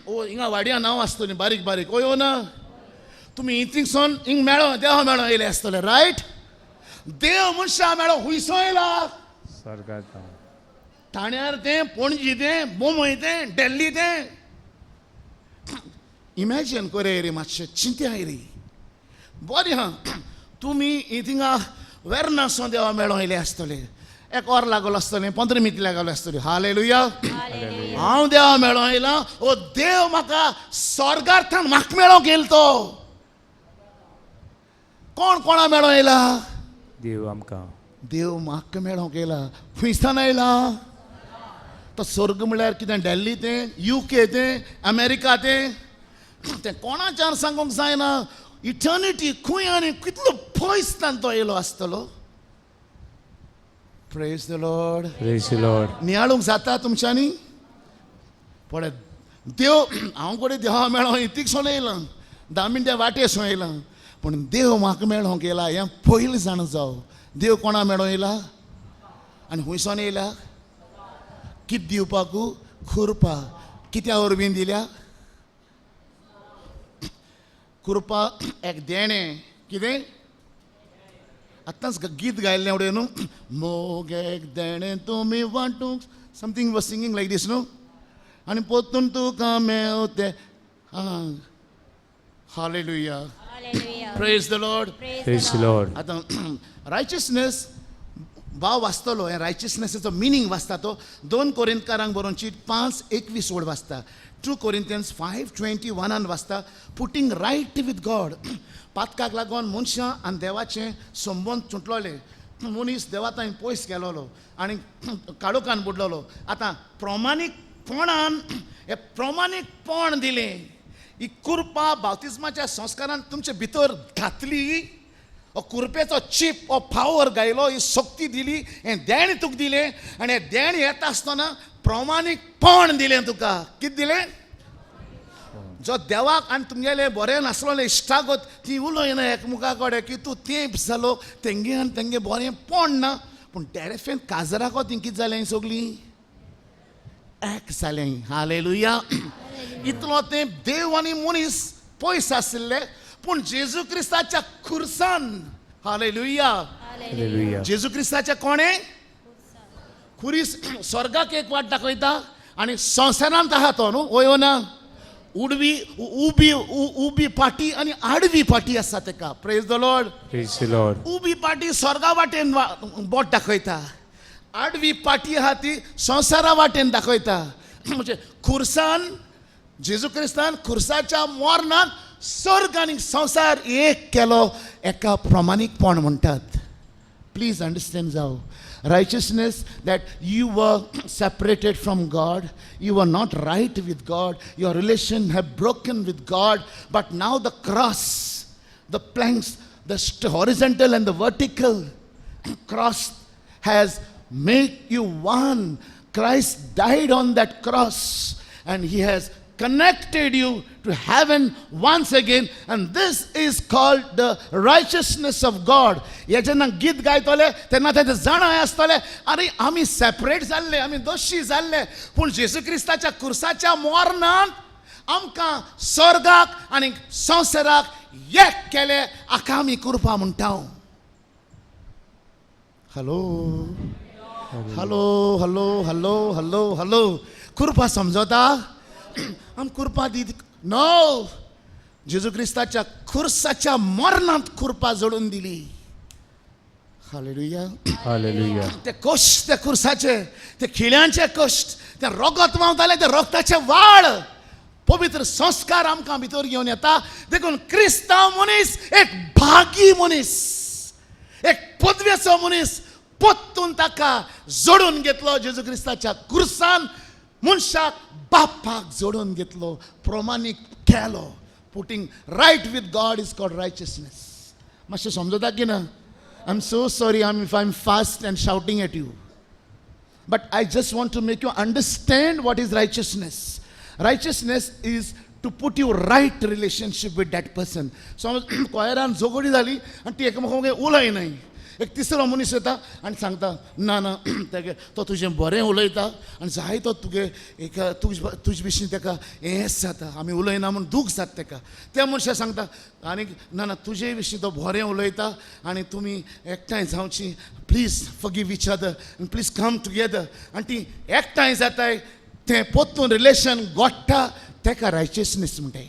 ओ हिंगा वाड्या नांव आसतलीं बारीक बारीक, ओ ना तुम्ही थिंगसून हिंग मेळो देवा मेळो येयले आसतले, रायट? देव मनशा मेळो हुंयसो येयला. ठाण्यार तें, पणजी तें, मुंबय तें, दिल्ली तें. इमॅजिन करे रे, मातशें चिंत्याय रे. बरें हा, तुमी थिंगा वेर्नासो देवा मेळो येयले आसतले. एक वर लागलो आसतलें, 15 मिनीट लागले आसतली. हालेलुया. हांव देवा मेळो येयला. ओ देव म्हाका स्वर्गार्थान म्हाका मेळो गेलो तो. कोण कोणा मेळो येयला? देव आमकां. देव म्हाका मेळो गेला. खुंयसान येयला? तो स्वर्ग म्हळ्यार कितें? दिल्ली तें, UK तें, अमेरिका तें कोणाच्यान सांगूंक जायना. इटर्निटी खंय आनी कितलो पयसतान तो येयलो आसतलो. Praise the Lord. नियाळूंक जाता तुमच्यांनी? पळय, देव हांव कोणें देवा मेळो इतीकसो येयला, 10 मिनटां वाटेसून येयला, पूण देव म्हाका मेळो गेला हें पयलीं जाण जावं. देव कोणा मेळो येयला आनी हुंयसोन येयला? कितें दिवपाकू? कृपा. कित्या वरवीं दिल्या? कृपा एक देणें. कितें? आतांच गीत गायल्लें उडय न्हू, मोग एक देणें तुमी वांटूंक, समथींग वॉज सिंगींग लायक दीस न्हू. आनी पोतून तुका मेवते. हालेलुया. Praise the Lord. आता रायचियसनेस भाव वाचतलो. हे रायचियसनेसाचो मिनींग वाचता तो 2 कोरिंथकारांक बरोवची 5:21 वड वाचता. 2 Corinthians 5:21 वाचता. Putting right with God. पातकाक लागून मनशां आनी देवाचे संबंध तुटलोले. मनीस देवा थंय पयस गेलोलो आनी काळोखान बुडलोलो. आतां प्रामाणीकपणान हे प्रामाणीकपण दिलें. ही कुरपा बाप्तिस्माच्या संस्कारान तुमचे भितर घातली, हो कुरपेचो चीप हो फावर गायलो, ही शक्ती दिली, हे देण तुका दिलें, आनी हे देण येता आसतना प्रमाणीकपण दिलें तुका. कितें दिलें? जो देवाक आनी तुमगेले बरें नासलोले इश्टागत ती उलयना एकमुका कडेन की तूं तेंप जालो तेंगे आनी तेंगे बरें पण ना, पूण डेरेफेन काजराको ती कितें जालें सगलीं एक जालें. हालेलुया. इतलो तें देव आनी मनीस पयस आसले, पूण जेजू क्रिस्ताच्या खुर्सान. हालेलुया. हालेलुया. जेजू क्रिस्ताच्या कोणे खुरीस स्वर्गाक एक वाट दाखयता आनी संवसारांत आहा तो न्हू, वयो ना. उबी पाटी आनी आडवी पाटी आसा तेका. Praise the Lord. Praise the Lord. उबी पाटी स्वर्गा वाटेन बोट दाखयता, आडवी पाटी आहा ती संवसारा वाटेन दाखयता. म्हणजे खुर्सान जेजू क्रिस्तान खुर्साच्या मोरणान स्वर्ग आनी संवसार एक केलो, एका प्रमाणीकपण म्हणटात. प्लीज अंडरस्टँड जावं. Righteousness, that you were separated from God, you were not right with God, your relation have broken with God, but now the cross, the planks, the horizontal and the vertical cross has made you one. Christ died on that cross and he has connected you to heaven once again, and this is called the righteousness of God. हे जेन्ना गीत गायतले तेन्ना तेजे जाणाय आसतले, अरे आमी separate जाल्ले, आमी दोशी जाल्ले, पूण जेजू क्रिस्ताच्या खुर्साच्या मोरणान आमकां स्वर्गाक आनी संवसाराक एक केले, हाका आमी कृपा म्हणटा. Hello hello hello hello hello hello. कृपा समजता? आम कृपा दी नो. जेजू क्रिस्ताच्या खुर्साच्या मरणात कृपा जोडून दिली. हालेलुया. हालेलुया. ते कश्ट त्या खुर्साचे, ते खिळ्यांचे कश्ट, ते रगत व्हांवताले ते रगताचे वाळ, पवित्र संस्कार आमकां भितर घेवन येता. देखून क्रिस्तांव मनीस एक भागी मनीस, एक पदवेचो मनीस पोत्तून ताका जोडून घेतलो. जेजू क्रिस्ताच्या खुर्सान मनशाक बापाक जोडून घेतलो, प्रमाणीक केलो. Putting right with God is called righteousness. मातशें समजता की ना? I am so sorry if I am fast and shouting at you, but I just want to make you understand what is righteousness. Righteousness is to put you right relationship with that person. समज कोयरान झगडी जाली आनी ती एकामेकांक उलयनाय, एक तिसरो मनीस येता आनी सांगता ना ना तेगे तो तुजें बरें उलयता आनी जाय तो तुगे एक तुजे विशीं तेका हेंच जाता, आमी उलयना म्हूण दूख जाता तेका. त्या मनशाक सांगता आनी ना ना तुजे विशीं तो बरें उलयता आनी तुमी एकठांय जावची, प्लीज फॉरगिव ईच अदर आनी प्लीज कम टुगेदर. आनी ती एकठांय जाताय, तें पोत्तून रिलेशन गोठ्ठा, तेका रायचियसनेस म्हणटाय.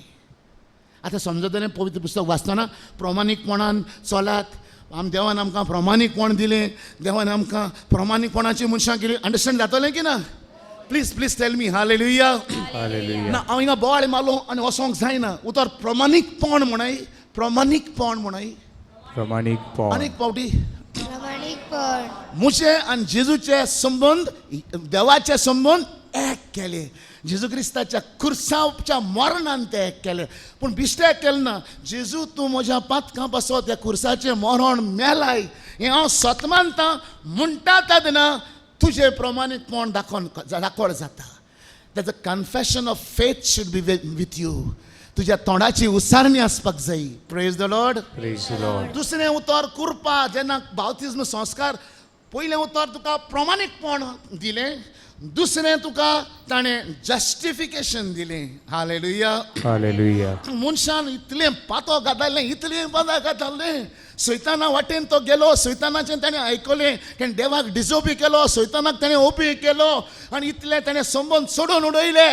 आतां समजतलें पवित्र पुस्तक वाचतना प्रमाणीकपणान चलात. देवान आमकां प्रमाणीकपण दिलें, देवान आमकां प्रमाणीकपणाची मनशां केली. अंडरस्टँड जातलें की ना? Please please tell me. Hallelujah. Hallelujah. ना हांव हिंगा बोवाळ मारलो आनी वसोंक जायना. उतर प्रमाणीकपण म्हणाय, प्रमाणीकपण म्हणाय. प्रमाणीकपण. आनीक पावटी प्रामाणिकपण. मुझे आनी जेजूचे संबंध, देवाचे संबंध एक केले. जेजू क्रिस्ताच्या खुर्साच्या मरणान ते एक केले. पूण बिश्टे केलें ना. जेजू तूं म्हज्या पातकां पासो त्या खुर्साचें मरण मेलाय हें हांव सतमानता म्हणटा तेन्ना तुजें प्रमाणीकपण दाखोवड जाता. तेजो confession of faith should be with you. तुज्या तोंडाची उसारणी आसपाक जाय. Praise the Lord. Praise the Lord. दुसरें उतर कृपा. जेन्ना बाप्तिस्म संस्कार, पयलें उतर तुका प्रमाणीकपण दिलें, दुसरें तुका ताणें जस्टिफिकेशन दिलें. हालेलुया. हालेलुया. मनशान इतलें पातो घातालें, इतलें पातो घातालें, सैताना वाटेन तो गेलो, सैतानाचें ताणें आयकलें, ताणें देवाक डिजोबी केलो, सैतानाक ताणें ओबी केलो आनी इतलें ताणें संबंद सोडून उडयले.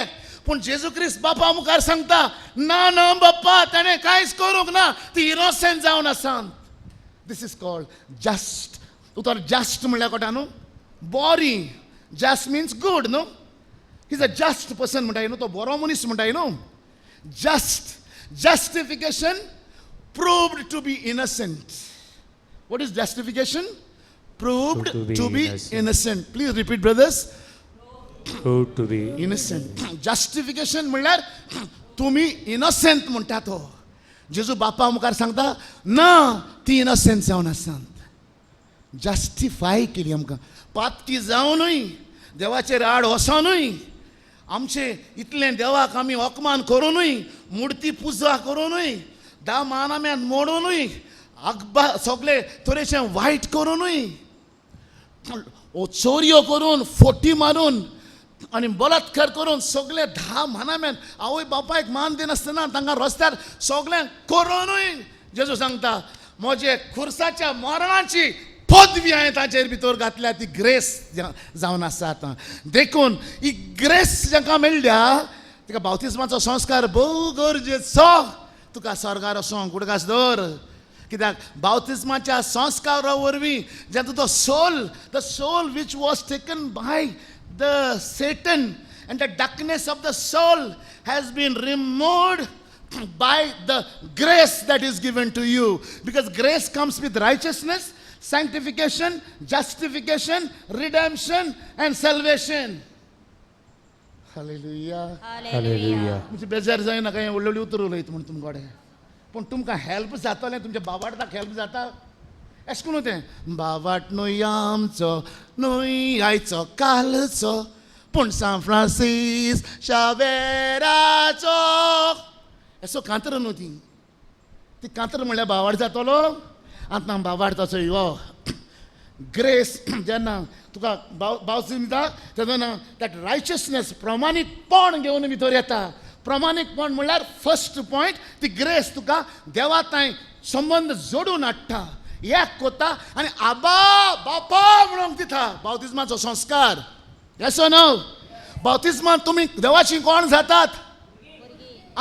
पूण जेजू क्रिस्त बापा मुखार सांगता ना ना बाप्पा, ताणें कांयच करूंक ना, ती इनोसेंट जावन आसा. दिस इज कॉल्ड जस्ट. उतर जस्ट म्हणल्यार कोटा न्हू, बरी. जस्ट मीन्स गुड न्हू. इज अ जस्ट पर्सन म्हणटाय न्हू, तो बरो मनीस म्हणटाय न्हू. Just, justification, proved to be innocent. What is justification? Proved to be innocent. Please repeat, brothers. Proved to be innocent. Justification म्हणल्यार तुम्ही इनोसेंट म्हणटा तो जेजू बापा मुखार सांगता ना ती इनोसेंट जावन आसात जस्टिफाय केली आमकां पातकी जावनूय देवाचेर आड वसोनूय आमचे इतलें देवाक आमी अपमान करूनूय मुर्ती पुजा करूनूय दा मानाम्यान मोडूनूय अकबा सगळे तरेचे वायट करूनूय चोरयो करून फोटी मारून आणि बलात्कार करून सगळे 10 मानाम्यान आवय बापायक मान दिनासतना तांकां रस्त्यार सगळें करूनूय जेजू सांगता म्हजे खुर्साच्या मरणाची पदवी हांवें ताचेर भितर घातल्या ती ग्रेस जावन आसा आतां देखून ही ग्रेस जांकां मेळ्ळ्या तिका बावतिस्माचो संस्कार भोव गरजेचो तुका स्वर्गार वचोंक कुडकास दवर कित्याक बावतिस्माच्या संस्कारा वरवीं जेन्ना तो soul which was taken by the Satan and the darkness of the soul has been removed by the grace that is given to you because grace comes with righteousness sanctification justification redemption and salvation hallelujah hallelujah म्हणजे बेजार जायना काय व्हडली उतर उलयत म्हण तुमकडे पण तुमकां हेल्प जातलें तुमच्या बाबाटाक हेल्प जाता अशें करून तें बाबाट न्हय आमचो न्हय आयचो कालचो पूण सान फ्रांसीस शावेराचो असो कांतर न्हू ती कांतर म्हणल्यार बावाड जातलो आतां बावाड तसो यो ग्रेस जेन्ना तुका बावसी दिता तेन्ना दॅट रायचसनेस प्रमाणीकपण घेवन भितर येता प्रमाणीकपण म्हणल्यार फर्स्ट पॉयंट ती ग्रेस तुका देवा तांय संबंध जोडून हाडटा एक कोता आनी आबा बापा म्हणूंक दिता बावतिस्माचो संस्कार येसो न्हू बावतिस्मान तुमी देवाची कोण जातात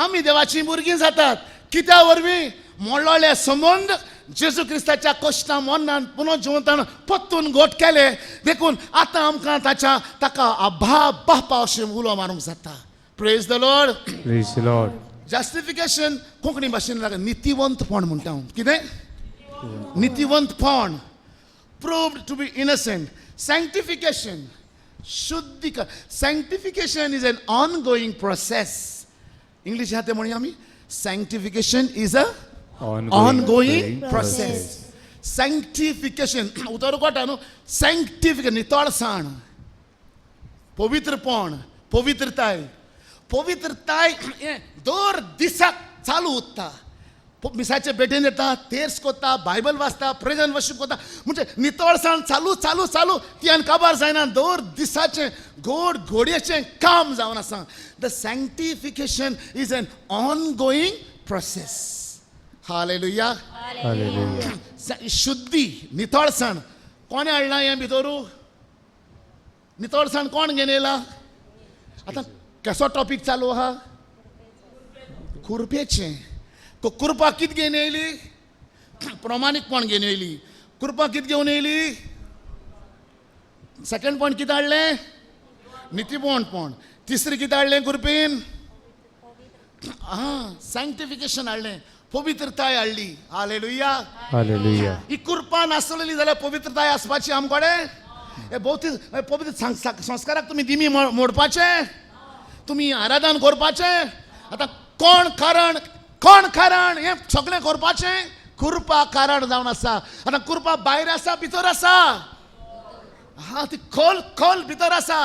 आमी देवाची भुरगीं जातात कित्या वरवीं मोडलोले संबंध जेजू क्रिस्ताच्या कश्टां मरणान पुनर्जिवंतान परतून घोट केले देखून आतां आमकां ताका आभा बापा अशें उलो मारूंक जाता praise the Lord praise the Lord justification Konkani भाशेन लागता नितिवंतपण म्हणटा हांव कितें नितिवंतपण proved to be innocent sanctification sanctification is an ongoing process English ह्या ते म्हणया आमी sanctification is a ongoing process sanctification उतर कोटा न्हू सॅंक्टिफिकेशन नितळसाण पवित्रपण पवित्रताय हें दर दिसाक चालू उरता मिसाचे बेटेन येता तेर्स कोता बायबल वाचता प्रेजन वर्शीप कोता म्हणजे नितळसाण चालू ती आनी काबार जायना दर दिसाचें घोडयेचें काम जावन आसा the sanctification is an ongoing process hallelujah hallelujah शुद्धी नितळसाण कोणे हाडला हें भितरू नितळसाण कोण घेवन येयला आतां कसो टॉपीक चालू आहा खुरपेचें कुरपा कित घेवन येयली प्रमाणीकपण घेवन येयली कुरपा कित घेवन येयली सेकंड पॉयंट कितें हाडलें नितीवंतपण तिसरी कितें हाडलें कुरपेन सॅंक्टिफिकेशन हाडलें पवित्रताय हाडली हालेलुया हालेलुया ही कुरपा नासलेली जाल्यार पवित्रताय आसपाची आमकडे हे भोवती पवित्र संस्काराक तुमी दिमी मोडपाचे तुमी आराधन करपाचें आतां कोण कारण हें सगळें करपाचें कुरपा कारण जावन आसा आतां कुरपा भायर आसा भितर आसा ती खोल भितर आसा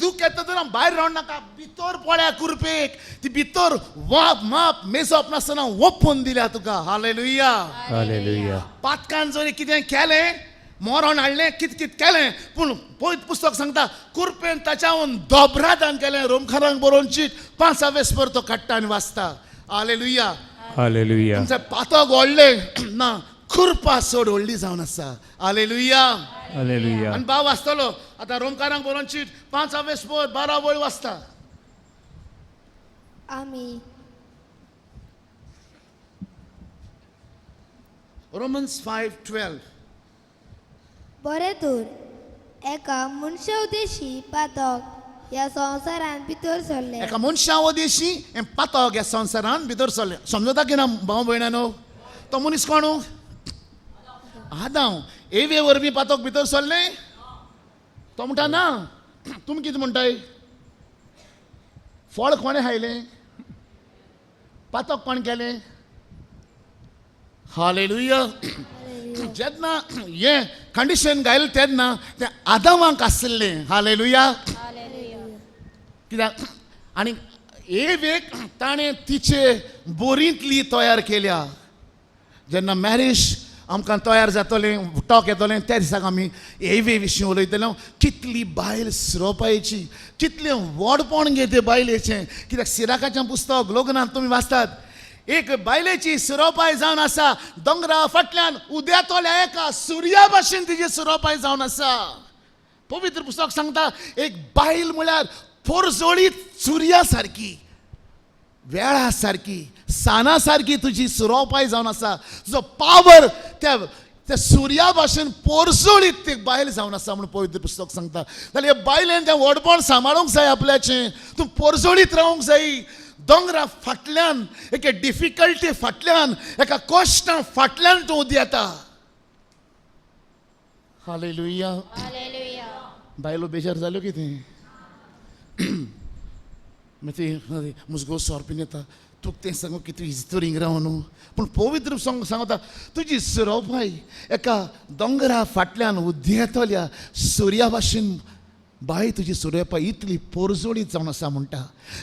दूख येता तेन्ना भायर रावं नाका भितर पळया कुरपेक ती भितर वाप माप मेजप नासतना ओपून दिल्या तुका हालेलुया हालेलुया पातकान जरी कितें केलें मरण हाडलें कित केलें पूण पळयत पुस्तक सांगता कुरपेन ताच्याहून दोबरादान केलें रोमकारांक बरोवन चीट 5 वेस्पर तो काडटा आनी वाचता हालेलुया हालेलुया तुमचें पातक व्हडलें ना कुरपा चड व्हडली जावन आसा हालेलुया हालेलुया आनी भाव वाचतलो आतां रोमकारांक बरोवन चीट 5 वेस्पर 12 वळी वाचता आमी रोमन्स 5:12 बरें तर एका मनशा उदेशी पातक ह्या संवसारान भितर सरले एका मनशा उदेशी हें पातक ह्या संवसारान भितर सरलें समजता की ना भाव भयणानो तो मनीस कोण आदाम एवे वरवीं पातक भितर सरलें तो म्हणटा ना तुमी कितें म्हणटाय फळ कोणें खायलें पातोक कोण केलें हालेलुया जेन्ना हे कंडिशन घायल तेन्ना ते आदामाक आसलें हालेलुया कित्याक आनी एक ताणें तिचे बोरींतली तयार केल्या जेन्ना मॅरेज आमकां तयार जातलें टॉक येतलें त्या दिसाक आमी एवे विशीं उलयतले कितली बायल सुरोपायेची कितलें व्हडपण घे ते बायलेचें कित्याक सिराकाचें पुस्तक लोकनाथ तुमी वाचतात एक बायलेची सुरोपाय जावन आसा दोंगरा फाटल्यान उदेतोल्या एका सुर्या भाशेन तिची सुरोपाय जावन आसा पवित्र पुस्तक सांगता एक बायल म्हळ्यार पोरजोळीत सुर्या सारकी वेळा सारकी साना सारकी तुजी सुरोपाय जावन आसा तुजो पावर त्या सुर्या भाशेन पोरजोळीत ती बायल जावन आसा म्हणून पवित्र पुस्तक सांगता जाल्यार हे बायलेन तें व्हडपण सांबाळूंक जाय आपल्याचें तूं पोरजोळीत रावूंक जाय दोंगरा फाटल्यान एका डिफिकल्टी फाटल्यान एका कश्टा फाटल्यान तूं उदी येता हालेलुया बायलो बेजार जाल्यो कितें मागीर ती मुजगो सोरपीन येता तुका तें सांगू कितें हिंग हिंग राव न्हू पूण पवित्र सांगता तुजी सुरोपाय एका दोंगरा फाटल्यान उदी येतल्या सुर्या भाशेन बाय तुजी सुरोपाय इतली पोरजोळीत जावन आसा म्हणटा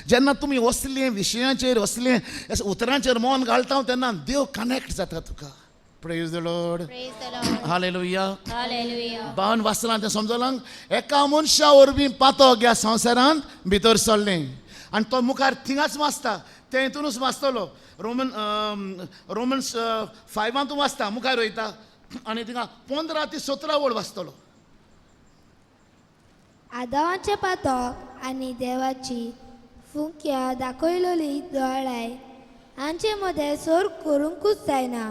जेन्ना तुमी असले विशयांचेर असले उतरांचेर मन घालता तेन्ना देव कनेक्ट जाता तुका प्रेज द लॉर्ड हालेलुया बावन वाचलां तें समजलां एका मनशा वरवीं पातोक ह्या संवसारांत भितर सरलें आनी तो मुखार थिंगाच वाचता ते हितूनच वाचतलो रोमन्स 5 वाचता मुखार वयता आनी थिंगा 15 ते 17 वड वाचतलो आदामाचे पातक आनी देवाची फुंक्या दाखयलोली दोळाय हांचे मदें सोर करूंकूच जायना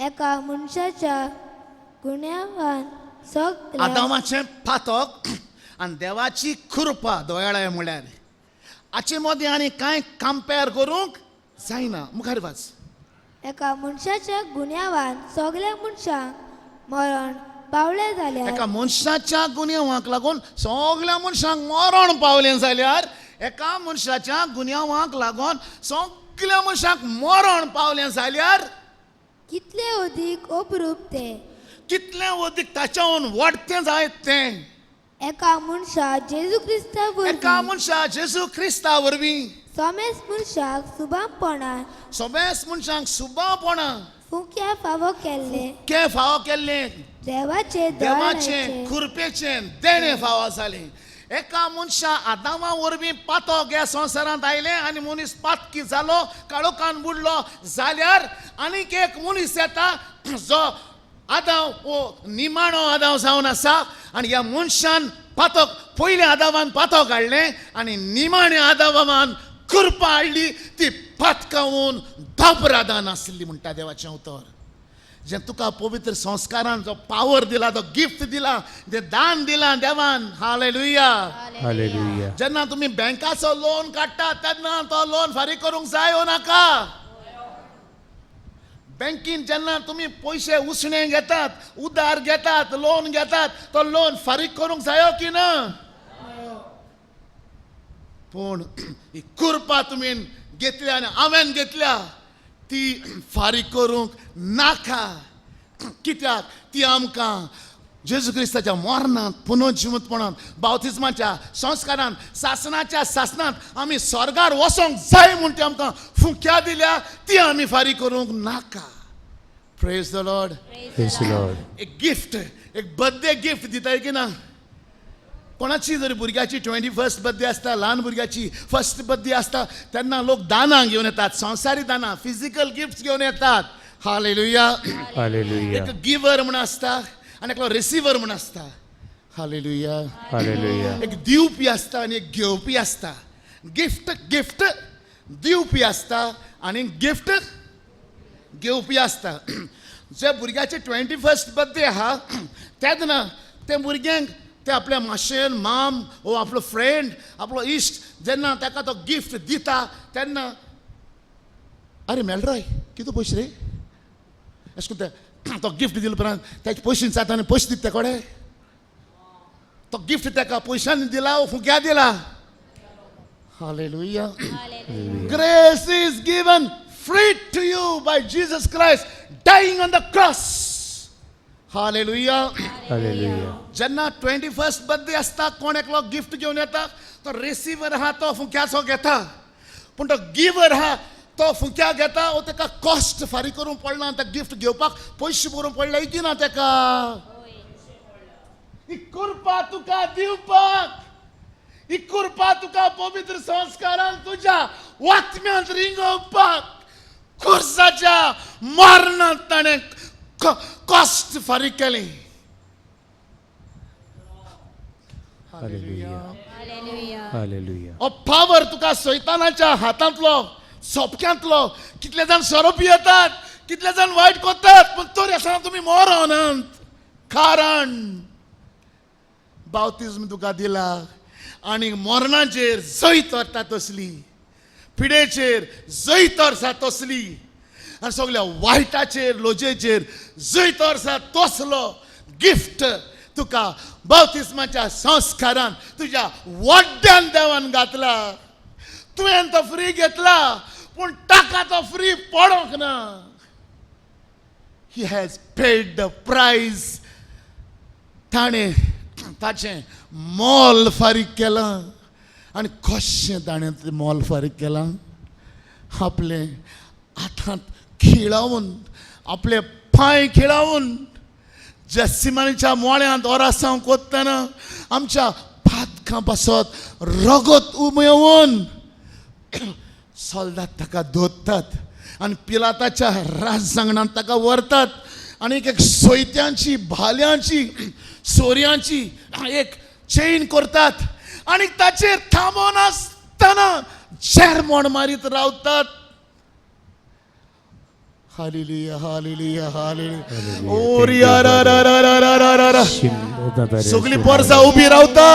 एका मनशाच्या गुन्यांवान सगळ्या आदामाचें पातक आनी देवाची खुरपा दोळाय म्हळ्यार हाचे मदें आनी कांय कंपेर करूंक जायना मुखार वाच एका मनशाच्या गुन्यांवान सगळ्या मनशांक मरण पावले जाल्यार एका मनशाच्या गुन्यांवाक लागून सगळ्या मनशांक मरण पावलें जाल्यार एका मनशाच्या गुन्यांवाक लागून सगळ्या मनशांक मरण पावलें जाल्यार कितले अदीक अप्रूप ते कितलें अदीक ताच्याहून वाडतें जायत तें एका मनशा जेजू क्रिस्ता एका मनशा जेजू क्रिस्ता वरवीं सोमेस मनशाक सुबापणान सगळ्याच मनशांक सुबापणां फुंक्या फावो केल्ले के फावो केल्लें देवाचे देवाचें खुरपेचें देणें फावो जालें एका मनशा आदामा वरवीं पातोक ह्या संवसारांत आयलें आनी मनीस पातकी जालो काळोखान बुडलो जाल्यार आनीक एक मनीस येता जो आदाव वो निमाणो आदाव जावन आसा आनी ह्या मनशान पातोक पयल्या आदावान पातोक हाडलें आनी निमाण्या आदावान खुरपा हाडली ती पातकावून धोबरादान आसली म्हणटा देवाचें उतर जें तुका पवित्र संस्कारान जो पावर दिला तो गिफ्ट दिला जें दान दिलां देवान हालेलुया हालेलुया जेन्ना तुमी बँकाचो लोन काडटा तेन्ना तो लोन फारीक करूंक जाय ओ नाका बँकीन जेन्ना तुमी पयशे उसणे घेतात उदार घेतात लोन घेतात तो लोन फारीक करूंक जायो की ना पूण ही कुरपा तुमी घेतल्या आनी हांवें घेतल्या ती फारीक करूंक नाका कित्याक ती आमकां जेजू क्रिस्ताच्या मरणांत पुनर्जिवंतपणांत बावतिजमाच्या संस्कारांत शासनांत आमी स्वर्गार वचोंक जाय म्हूण ती आमकां फुंक्या दिल्या ती आमी फारीक करूंक नाका praise the Lord praise the Lord एक गिफ्ट एक बर्थडे गिफ्ट दिताय की ना कोणाची जर भुरग्याची 21st बर्थडे आसता ल्हान भुरग्याची फर्स्ट बर्थडे आसता तेन्ना लोक दानां घेवन येतात संवसारी दानां फिजिकल गिफ्ट्स घेवन येतात हालेलुया हालेलुया एक गिवर म्हण आसता आनी एकलो रिसिवर म्हण आसता हालेलुया हालेलुया एक दिवपी आसता आनी एक घेवपी आसता गिफ्ट दिवपी आसता आनी गिफ्ट घेवपी आसता जे भुरग्याचे 21st बर्थडे आहा तेन्ना ते भुरग्यांक ते आपल्या माशेन माम वो आपलो फ्रेंड आपलो इश्ट जेन्ना ताका तो गिफ्ट दिता तेन्ना अरे मेळ्ळोय कितें पयशे रे अशें करून तो गिफ्ट दिले उपरांत त्याचे पयशे जाता आनी पयशे दिता कोडे तो गिफ्ट ताका पयशांनी दिला वो फुग्या दिला Hallelujah. Grace is given free to you by Jesus Christ dying on the cross. Hallelujah. Hallelujah जेन्ना 21st बर्थडे असता कोण एकलो गिफ्ट घेवन येता तो रिसिवर आहा तो फुंक्याचो घेता पूण तो गिवर आहा तो फुंक्या घेता वो तेका कॉस्ट फारीक करूंक पडना त्या गिफ्ट घेवपाक पयशे भरूंक पडले की ना तेका ही कृपा तुका दिवपाक ही कृपा तुका पवित्र संस्कारान तुज्या वात्म्यांत रिंगोवपाक खुर्साच्या मरणांत ताणें कॉस्ट फारीक केली हालेलुया हालेलुया हो पावर तुका सैतानाच्या हातांतलो सोपक्यांतलो कितले जाण सोरोप येतात कितले जाण वायट कोत्तात पूण तरी आसतना तुमी मरनात कारण बावतिज्म तुका दिला आनी मरणाचेर जैत व्हरता तसली पिडेचेर जैत वर्सा तसली आनी सगळ्या वायटाचेर लोजेचेर जैत वर्सा तसलो गिफ्ट तुका बावतिस्माच्या संस्कारान तुज्या वड्ड्यान देवान घातला तुवें तो फ्री घेतला पूण ताका तो फ्री पडोंक ना ही हॅज पेड द प्रायज ताणें ताचें मोल फारीक केलां आनी कशें ताणें तें मोल फारीक केलां आपले हातांत खिळावून आपले पांय खिळावून जेसिमानीच्या मोळ्यांत ओरासांव कोत्तना आमच्या पातकां पासत रगत उमळवून सोल्दात ताका धोत्तात आनी पिलाताच्या राजजांगणांत ताका व्हरतात आनी एक सोयत्यांची भाल्यांची सोऱ्यांची एक चेन करतात आनी ताचेर थांबोवन आसतना झेर मोड मारीत रावतात हालेलुया हालेलुया हालेलुया ओरिया रा रा रा रा रा रा रा रा सगळी परसा उबी रावता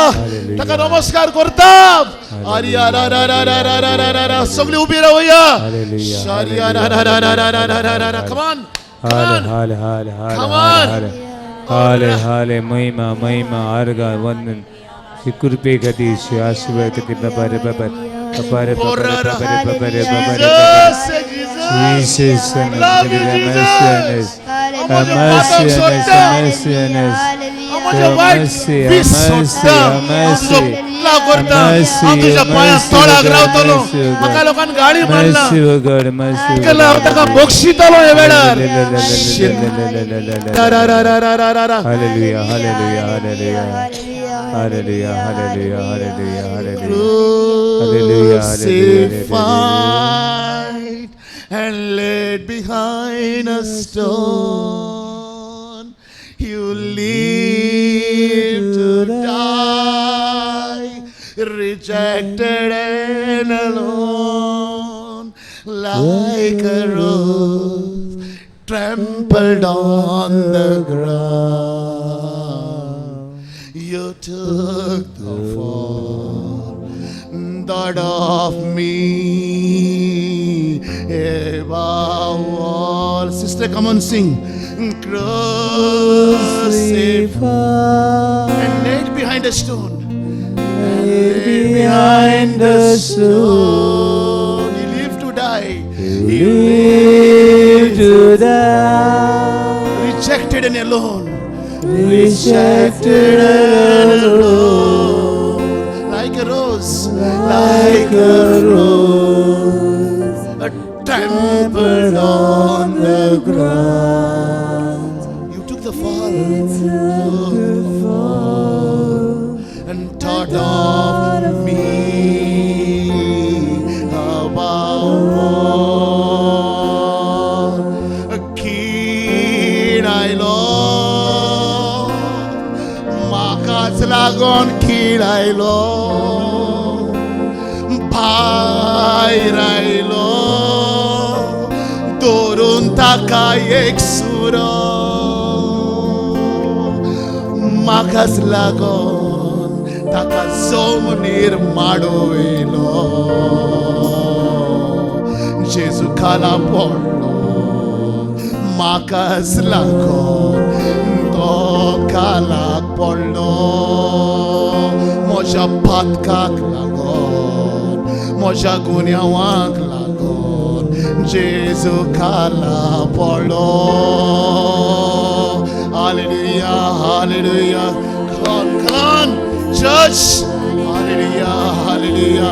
ताका नमस्कार करता आरिया रा रा रा रा रा रा रा रा रा सगळी उबी रावया शारिया रा रा रा रा रा रा रा रा रा रा कम ऑन हाले हाले हाले हाले हाले महिमा महिमा अर्गा वंदन कृपे गति आशीर्वाद गति बबारे बबारे बबारे बबारे बबारे बबारे Jesus and Hallelujah, hallelujah, hallelujah. Hallelujah, hallelujah, hallelujah, hallelujah. Crucified and laid behind a stone, you live to die, rejected and alone, like a rose trampled on the ground. You took the fall, thought of me above all. Sister, come on, sing. Crucified and laid behind a stone. Laid behind the stone. You live to die. You live to die. Rejected and alone. Rejected and alone. Like a rose. Like a rose. Trampled on the ground. You took the fall, and thought of me above all. A keen I love, makas lagon keen I love, bhai railo. Dorun taka ek suro makas lagon taka zomnir madoilo Jesu kala pollo makas lagon to kala pollo moja patkak lagon म्हज्या गुन्यांवाक लागून जेजू खाला पडलो. Hallelujah hallelujah. Khan church hallelujah hallelujah.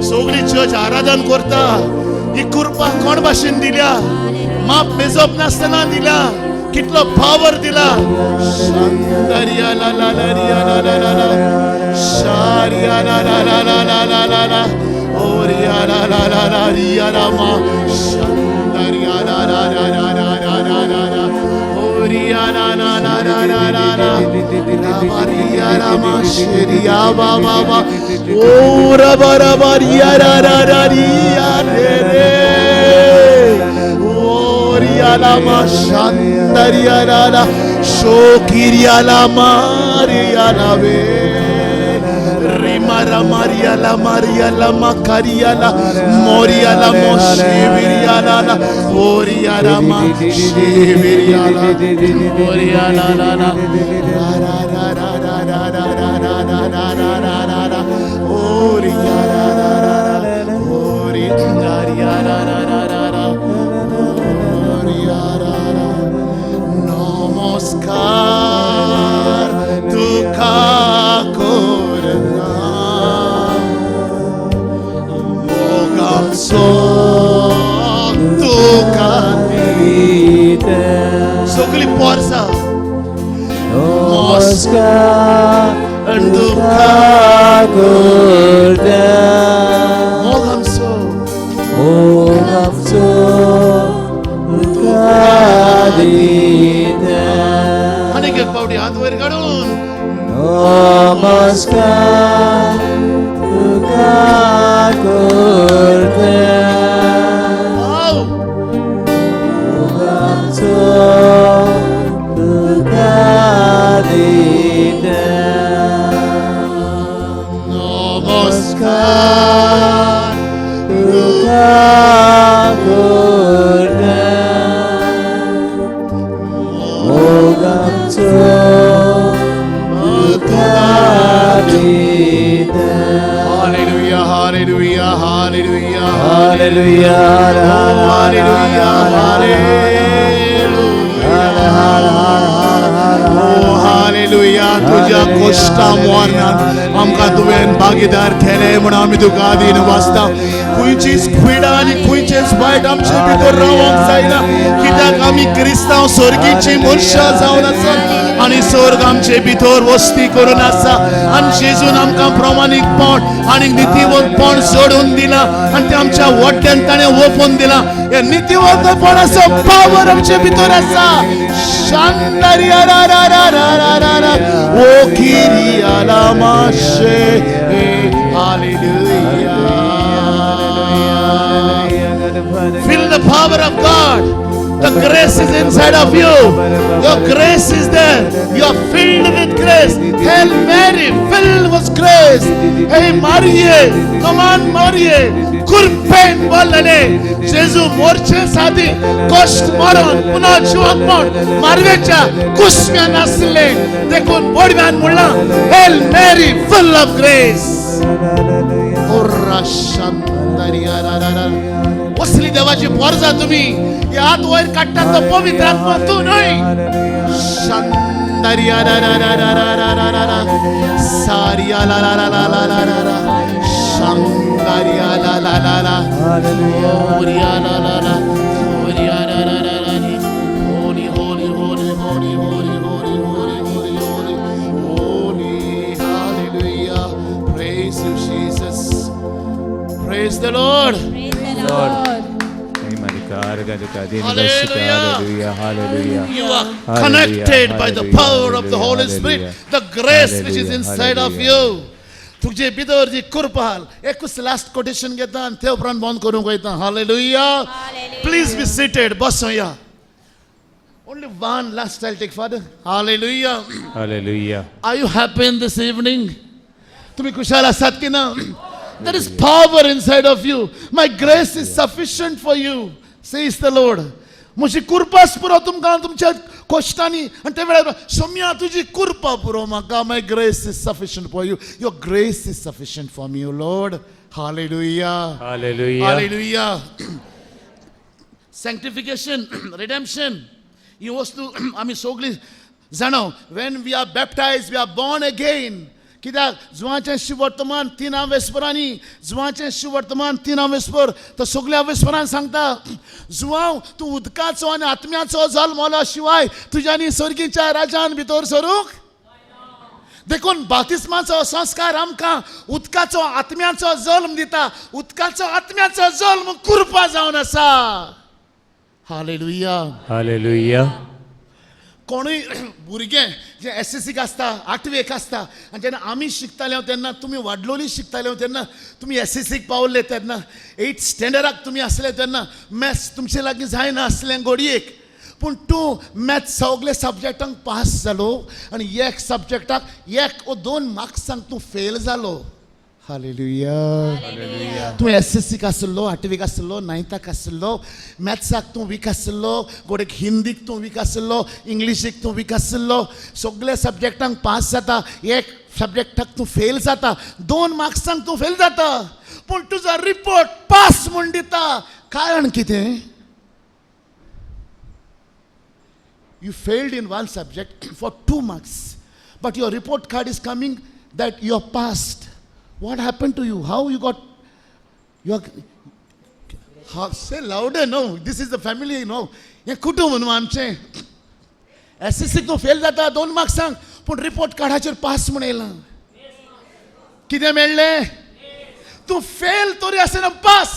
सगळी church आराधन करता. ही कृपा कोण भाशेन दिल्या? माप मेजप नासतना दिला. कितलो पावर दिला. शांदरिया ला ला ला रिया ला ला ला ला. शारिया ला ला ला ला ला ला ला ला. ओरिया ला ला ला ला रिया ला मा. शांदरिया ला ला ला ला ला ला ला ला ला. ओरिया ला ला ला ला ला ला ला. रामारिया ला मा शेरिया बा बा बा. ओ रबा रबा रिया ला ला ला रिया रे रे. Orialama Shandariala Shokiriala Mariala Ve Rimara Mariala Mariala Makariala Moriala Moshiviriala Oriala Mashiviriala Oriala la la Oriala नमस्कार तुका करना मोगामचो तुका दिते. सगळी पोरसा नमस्कार तुका करना मोगामचो अनेक एक पावटी हात वर काढून नमस्कार तुका करते. तुका दिते. नमस्कार तुका करते. मोगामचो तुका दिते. Hallelujah, hallelujah, hallelujah, Hallelujah, hallelujah, hallelujah. तुझ्या कोष्टा मोरनान आमकां तुवें भागीदार केले म्हूण आमी तुका आदीन वाचता. खंयचीच खुयडा आनी खंयचेच वायट आमचे भितर रावंक जायना. कित्याक आमी क्रिस्तांव स्वर्गीची मनशां जावन आसात आनी स्वर्ग आमचे भितर वस्ती करून आसा. आनी जेजून आमकां प्रामाणीकपण आनी नितीवंतपण सोडून दिला आनी ते आमच्या वट्यान ताणें ओपून दिला. हे नितीवंतपणाचो पावर आमचे भितर आसा. शांतारिया रा रा रा रा रा रा रा. ओ किरिया ला माशे. Hallelujah. Feel the power of God. The grace is inside of you. Your grace is there. You are filled with grace. Hail Mary, filled with grace. Hey Marie, come on Marie. Kurpen बोलले. जेजू मोर्चे साधी कष्ट मरण पुन्हा जीवनपण मारवेच्या कुस्म्यान असले देखून बोडव्यान म्हणला Hail Mary, full of grace. कसली देवाची पोरजा तुम्ही. या हात वयर काढतात तो पवित्र आत्मा तू नाही. शांदारिया रा रा रा रा रा रा रा रा रा. सारिया ला ला ला ला ला ला ला ला. शांदारिया ला ला ला ला. ओरिया ला ला ला. ओरिया ला ला ला ला. Holi Holi Holi Holi Holi Holi Holi Holi Holi Holi. Hallelujah. Praise you Jesus. Praise the Lord. Lord. Hallelujah, hallelujah. You are connected by the power of the Holy Spirit, the grace which is inside of you. तुझे भितर जी कृपा एकूच लास्ट कोटेशन घेता आनी ते उपरांत बंद करूंक वयता. Hallelujah. Please be seated. बसूया. Only one last I'll take, Father. Hallelujah. Hallelujah. Are you happy in this evening? तुम्ही खुशाल आसात की ना? There is power inside of you. My grace is sufficient for you, says the Lord. म्हजी कृपाच पुरो तुमकां तुमच्या कश्टांनी आनी त्या वेळार सोम्या तुजी कृपा पुरो म्हाका. My grace is sufficient for you. Your grace is sufficient for me, O Lord. Hallelujah. Hallelujah. Hallelujah. Sanctification, redemption. ही वस्तू आमी सगळी जाणव. When we are baptized, we are born again. कित्याक जुवाचें शिवर्तमान 3 वेस्परांनी जुवाचें शिवर्तमान 3 वेस्पर तो सगळ्या वेस्परांनी सांगता जुवांव तूं उदकाचो आनी आत्म्याचो जल्म जाला शिवाय तुज्यांनी सर्गीच्या राज्यान भितर सरूंक देखून बाप्तिस्माचो संस्कार आमकां उदकाचो आत्म्याचो जल्म दिता. उदकाचो आत्म्याचो जल्म करपा जावन आसा. हालेलुया. Hallelujah. कोणूय भुरगें जे एसएससीक आसता 8वेक आसता आनी जेन्ना आमी शिकताले तेन्ना तुमी वाडलोली शिकताले तेन्ना तुमी एसएससीक पावल्ले तेन्ना 8th स्टँडर्डाक तुमी आसले तेन्ना मॅथ्स तुमचे लागीं जायना आसलें घडयेक. पूण तूं मॅथ्स सगळे सब्जेक्टांक पास जालो आनी एक सब्जेक्टाक 1 वा 2 मार्क्सांक तूं फेल जालो. हालेलुया. तूं एसएससीक आसलो 8वेक आसलो 9थाक आसलो मॅथ्साक तूं वीक आसलो गोडेक हिंदीक तूं वीक आसलो इंग्लिशीक तूं वीक आसलो सगळे सब्जेक्टांक पास जाता 1 सब्जेक्टाक तूं फेल जाता 2 मार्क्सांक तूं फेल जाता पूण तुजो रिपोर्ट पास म्हूण दिता. कारण कितें? You failed in 1 subject for 2 marks, but your report card is coming that you are passed. What happened to you? How you got? You are, say louder. No, this is the family. You know, हे कुटुंब न्हू आमचें. एसएससीक तूं fail जाता 2 मार्क्सांक पूण report कार्डाचेर pass म्हूण येयलां. कितें मेळ्ळें? तूं फेल तरी आसतना पास.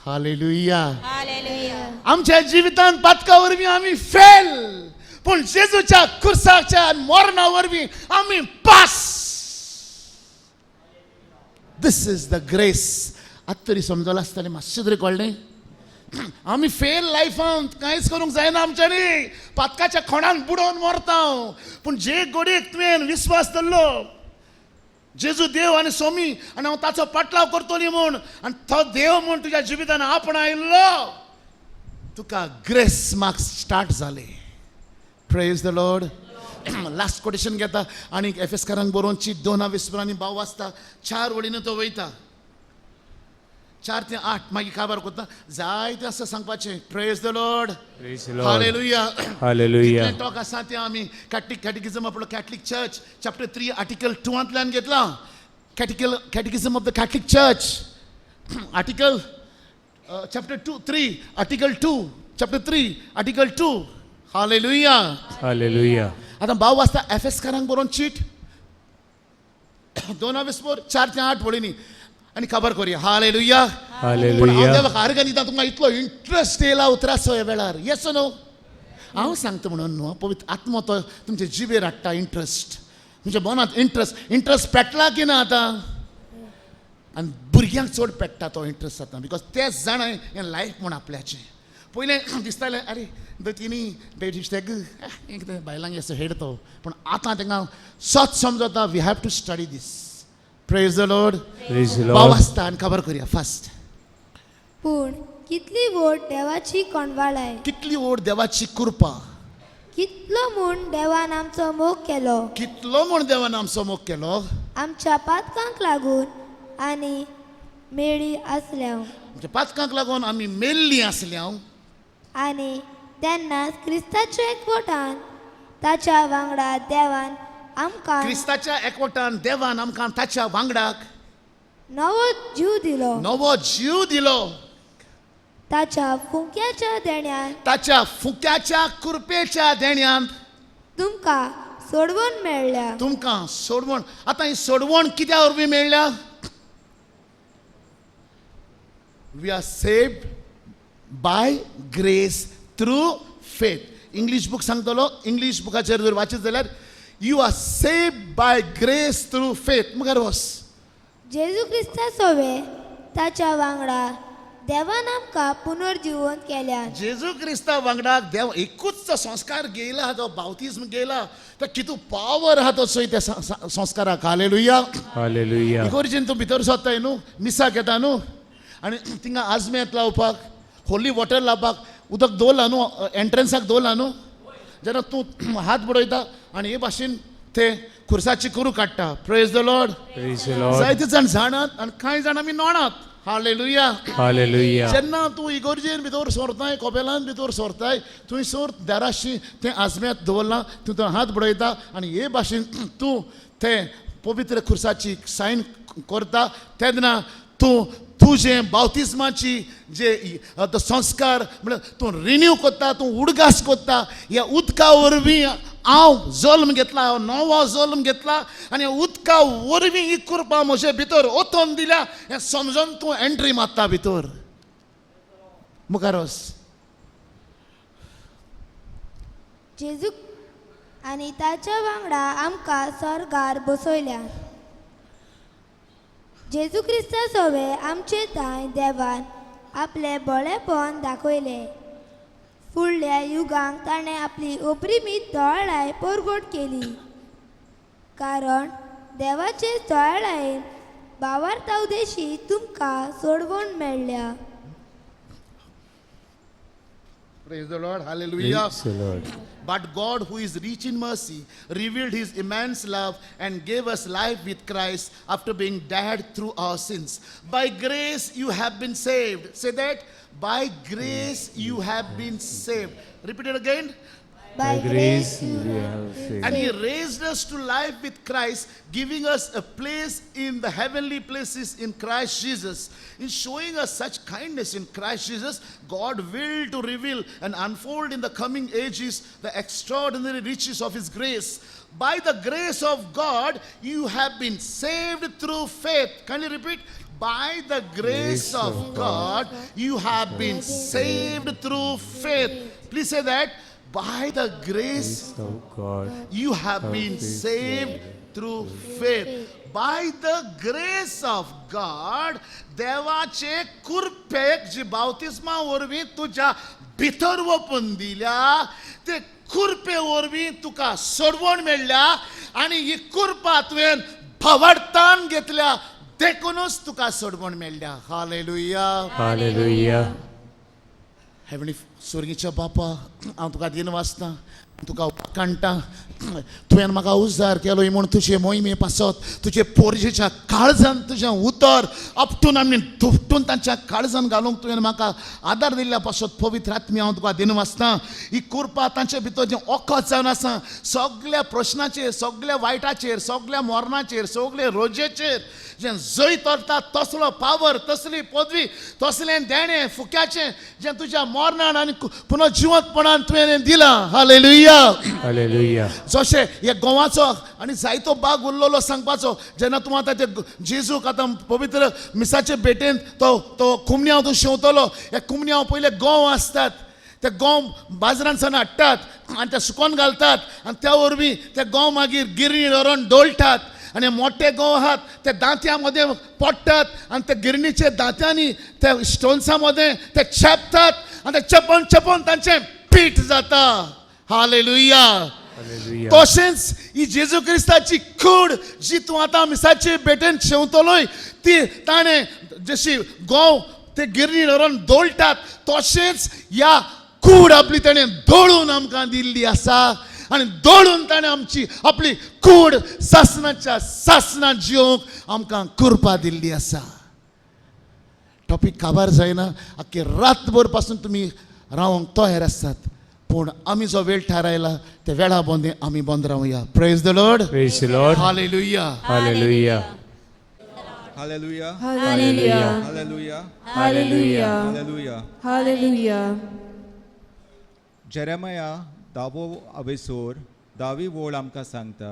हालेलुया. आमच्या जिवितांत पातका वरवीं आमी फेल पूण जेजूच्या खुर्साच्या मरणा वरवीं आमी pass. This is the grace. आतां तरी समजलें आसतलें मातशें तरी कळ्ळें. आमी फेल लायफांत कांयच करूंक जायना आमच्यांनी पातकाच्या खोंडान बुडोवन मरता. पूण जे गोडेक तुवें विस्वास दवरलो जेजू देव आनी सोमी आनी हांव ताचो पाटलाव करतली म्हूण आनी तो देव म्हूण तुज्या जिवितान आपणायल्लो तुका ग्रेस मार्क्स स्टार्ट जाले. Praise the Lord. Last quotation घेता आनी एफेसकारांक बरोवन चीट 2 वेस्परांनी भाव वाचता 4 वळींनी तो वयता 4 ते 8 मागीर काबार करता जायतें आसा सांगपाचें. Praise the Lord. Hallelujah. Hallelujah. कितलें टॉक आसा तें आमी कॅटिकिझम of the Catholic church chapter 3 article 2 घेतला. कॅटिकिझम of the Catholic church article chapter 3 article 2 chapter 3 article 2. Hallelujah. Hallelujah. आतां भाव वाचता एफेसकारांक बरोवन चीट 2 वेस्पर 4 ते 8 वळींनी आनी खबर करूया. हालेलुया. Hallelujah. देवाक आर्गां दिता तुमकां इतलो इंट्रस्ट येयला उतराचो ह्या वेळार. येस न्हू? हांव सांगता म्हणून न्हू पवित्र आत्मो तो तुमचे जिबेर हाडटा इंट्रस्ट तुमच्या मनांत इंट्रस्ट पेटला की ना आतां? आनी भुरग्यांक चड पेट्टा तो इंट्रस्ट जाता बिकॉज तेच जाणां हें लायफ म्हूण आपल्याचें. पयलें दिसतालें अरे दोतीनी बेश्टेग कितें बायलांक असो हेड तो पूण आतां तांकां सच समजता we have to study this. Praise the Lord. Praise the भाव Lord. आसता आनी खबर करूया फास्ट. पूण कितली व्हड देवाची कोणवाळाय कितली व्हड देवाची कृपा. कितलो म्हूण देवान आमचो मोग केलो कितलो म्हूण देवान आमचो मोग केलो. आमच्या पातकांक लागून आनी मेळी आसल्या म्हणजे पातकांक लागून आमी मेल्लीं आसल्या आनी तेन्नाच क्रिस्ताच्या एकवटान ताच्या वांगडा देवान आमकां क्रिस्ताच्या एकवटान देवान आमकां ताच्या वांगडाक नवो जीव दिलो. नवो जीव दिलो. ताच्या फुंक्याच्या देण्यान ताच्या फुक्याच्या कृपेच्या देण्यान तुमकां सोडवून मेळ्ळ्या. तुमकां सोडवण. आतां ही सोडवण कित्या वरवीं मेळ्ळ्या? We are saved by grace through faith. English book सांगतलो इंग्लीश बुकाचेर जर वाचीत जाल्यार you are saved by grace through faith. मुखार वच. जेजू क्रिस्ताचो वे ताच्या वांगडा देवान आमकां पुनर्जीवन केल्या. जेजू क्रिस्ता वांगडाक देव एकूच संस्कार घेयला तो बावतिज्म घेयला तो कितू पावर आहा तो चोय त्या संस्काराक. हालेलुया. Hallelujah. इगोर्जीन तूं भितर सरताय न्हू मिसाक येता न्हू आनी थिंगा आजमेत लावपाक होली वॉटर लावपाक उदक दवरला न्हू एंट्रन्साक दवरला न्हू जेन्ना तूं हात बुडयता आनी हे भाशेन ते खुर्साची करू काडटा. Praise the Lord. Praise the Lord. जायते जाण जाणात आनी कांय जाण आमी नोणात. हालेलुया. Hallelujah. जेन्ना तूं इगोर्जेन भितर सरताय, कोपेलान भितर सरताय, थंयसर दाराशी तें आजम्यांत दवरलां, तूं थंय हात बडयता आनी हे भाशेन तूं तें पवित्र खुर्साची सायन करता. तेन्ना तूं तुजें बावतिस्माची जे संस्कार म्हळ्यार तूं रिन्यू करता, तूं उडगास करता. ह्या उदका वरवीं हांव जल्म घेतला, हांव नवो जल्म घेतला आनी उदका वरवीं ही कृपा म्हजे भितर ओतून दिल्या हें समजून तूं एंट्री मारता भितर. मुखार वच. जेजू आनी ताच्या वांगडा आमकां स्वर्गार बसयल्या. जेजू क्रिस्ता सोबे आमचे थंय देवान आपले बळेपण दाखयले. फुडल्या युगांक ताणें आपली अप्रिमीत तोळाय परगट केली, कारण देवाचे तोळायेन भावार्था उदेशी तुमकां सोडवण मेळ्ळ्या. Praise the Lord. Hallelujah. Praise the Lord. But God, who is rich in mercy, revealed his immense love and gave us life with Christ after being dead through our sins. By grace you have been saved. Say that. By grace you have been saved. Repeat it again. By grace you have saved. And he raised us to life with Christ, giving us a place in the heavenly places in Christ Jesus. In showing us such kindness in Christ Jesus, God willed to reveal and unfold in the coming ages the extraordinary riches of his grace. By the grace of God, you have been saved through faith. Can you repeat? By the grace of God, you have been saved through faith. Please say that. By the grace of God, you have been saved through faith. By the grace of God, देवाचे कृपेक जी बावतिस्मा वरवीं तुज्या भितर वचून दिल्या, ते कृपे वरवीं तुका सोडवण मेळ्ळ्या आनी ही कृपा तुवें भावार्थान घेतल्या देखूनच तुका सोडवण मेळ्ळ्या. हालेलुया. Hallelujah. हेवनी स्वर्गीच्या बापा, हांव तुका दिन वाचता, तुका काणटा. तुवें म्हाका उजार केलो म्हूण तुजे मोहिमे पासत तुजे पोरजेच्या काळजान तुजें उतर आपटून आमी दुपटून तांच्या काळजान घालूंक तुवें म्हाका आदार दिल्ल्या पासत पवित्र आत्मे हांव तुका दिन वाचता. ही कृपा तांचे भितर जें ओकत जावन आसा, सगळ्या प्रश्नाचेर, सगळ्या वायटाचेर, सगळ्या मरणाचेर, सगळे रोजेचेर जें जय तरता तसलो पावर, तसली पदवी, तसलें देणें फुक्याचें जें तुज्या मरणान आनी पुनः जिवंतपणान तुवें दिलां. हालेलुया. Hallelujah. जशें हे गोवाचो आनी जायतो भाग उरलेलो सांगपाचो. जेन्ना तूं आतां ते जेजूक आतां पवित्र मिसाचे भेटेन तो कुमन्यांव तूं शेवतलो, हे कुमन्यांव पयले गोव आसतात, ते गोव बाजारांत सावन हाडटात आनी ते सुकोवन घालतात आनी त्या वरवीं ते गोव मागीर गिरणी व्हरून डोलतात आनी मोठे गोव आहात ते दांत्या मध्ये पडटात आनी ते गिरणीचे दांत्यांनी ते स्टोन्सा मध्ये ते चेपतात आनी ते चेपोन चेपोन तांचें पीठ जाता. हालेलुया. Hallelujah. तशेंच ही जेजू क्रिस्ताची कूड जी तूं आतां मिसाचे भेटेन शेवतलोय, ती ताणें जशी गोव ते गिरणी व्हरून दोळटात, तशेंच ह्या कूड आपली ताणें दोळून आमकां दिल्ली आसा आनी दोळून ताणें आमची आपली कूड सासणाच्या सासणां जिवंक आमकां कृपा दिल्ली आसा. टॉपीक काबार जायना, आख्खी रातभर पासून तुमी रावंक तयार आसात, पूण आमी जो वेळ थारायला त्या वेळा बंदे आमी बंद रावया. Praise the Lord. Praise the Lord. Hallelujah. Hallelujah. Hallelujah. Hallelujah. Hallelujah. Hallelujah. Hallelujah. Hallelujah. Jeremiah 10वो अवेसोर 10वी वोळ आमकां सांगता.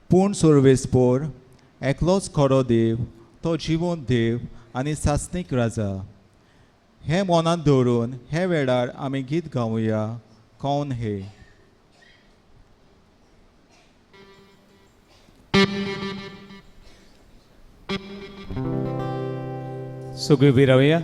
पूर्ण सर्वेस्पोर एकलोच खरो देव, तो जिवंत देव आनी सासनीक राजा. हे मनांत दवरून हे वेळार आमी गीत गावुया, कौन हे. सगळीं उबीं रावया.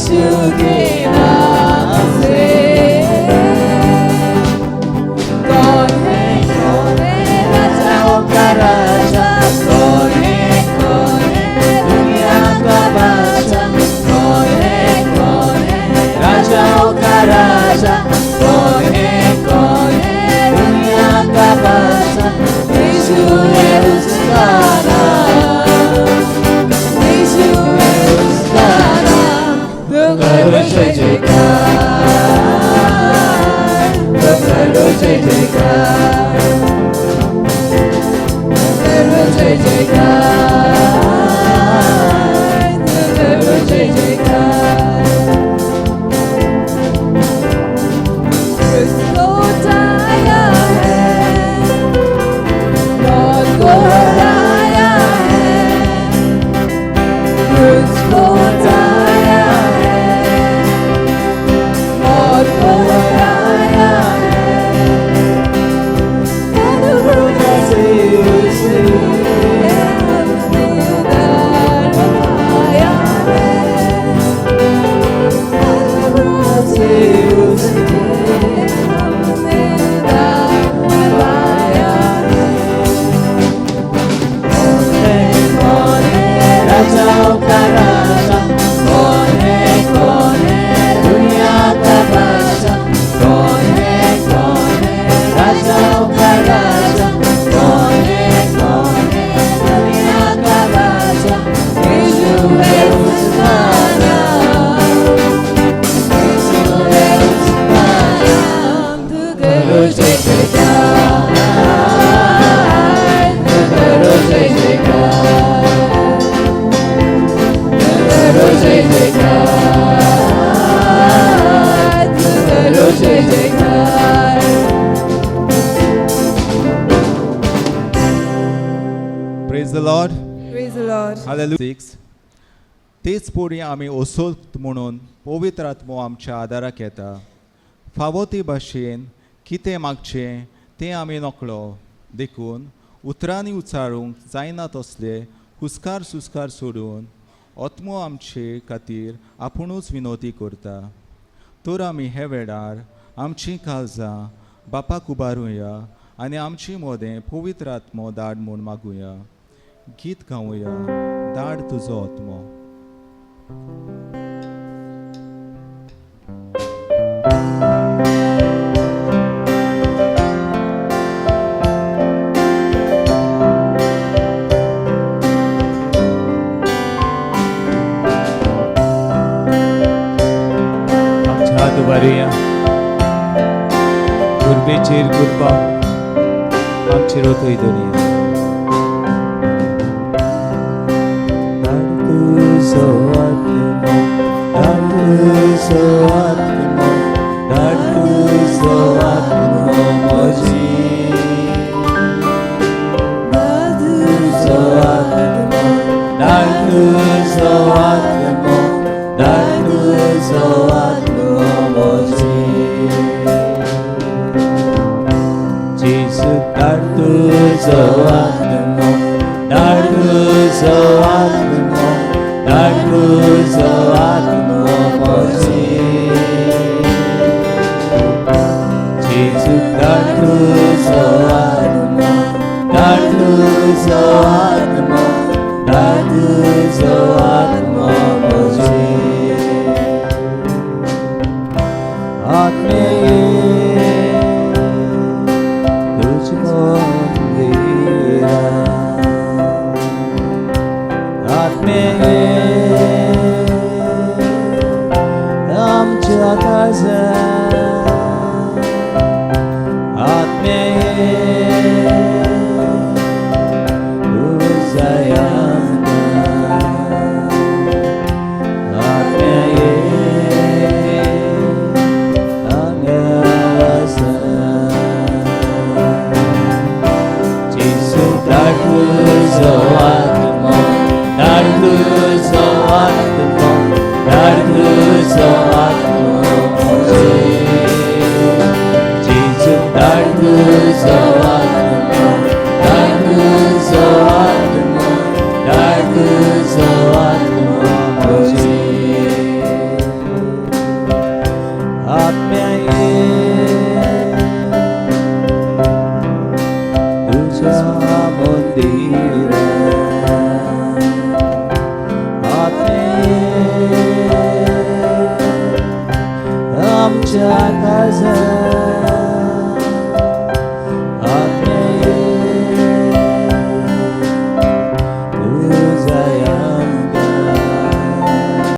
주께 나세 거해 거해 라자 오카 라자 거해 거해 दुनिया का बादशाह कोहे कोहे राजा का राजा कोहे कोहे दुनिया का बादशाह यीशु है उसका नाम यीशु है उसका नाम तो करो जय जयकार तो करो जय जयकार करो जय जयकार जय जयकार क्रिस्तो आया है मौत को हराया है क्रिस्तो आया है मौत को हराया है अनुग्रह से उसने हमने उद्धार पाया Praise the Lord. Praise the Lord. Hallelujah. 6. तेच पोरी आमी ओसोत म्हणून पवित्र आत्मो आमच्या आदाराक येता फावो ती भाशेन कितें मागचें तें आमी नकळो देखून उतरांनी उचारूंक जायना तसले हुस्कार सुस्कार सोडून आत्मो आमचे खातीर आपुणूच विनोदी करता तर आमी हे वेळार आमची काळजां बापाक उबारुया आनी आमची मोदें पवित्र आत्मो धाड म्हूण मागुया गीत गावुया धाड तुजो आत्मो हात उबारुया गुरबेचेर गुरबा आमचेर ओतय दवरुया तुजो आत्मो तुजो आत्मो तुजो आत्मो म्हजी तुजो आत्मो तुजो आत्मो तुजो आत्मो म्हजी जेसू तुजो आत्मो तुजो आत्मो तुजो आत्मो म्हजी जेसू तुजो आत्मो तुजो आत्मो तुजो आत्मो म्हजी आत्मे तुझ मंदिरा आत्मे आमच्या काळजा आत्मे तुझ्या तुझ्या मंदिर आत्मे आमच्या काळजात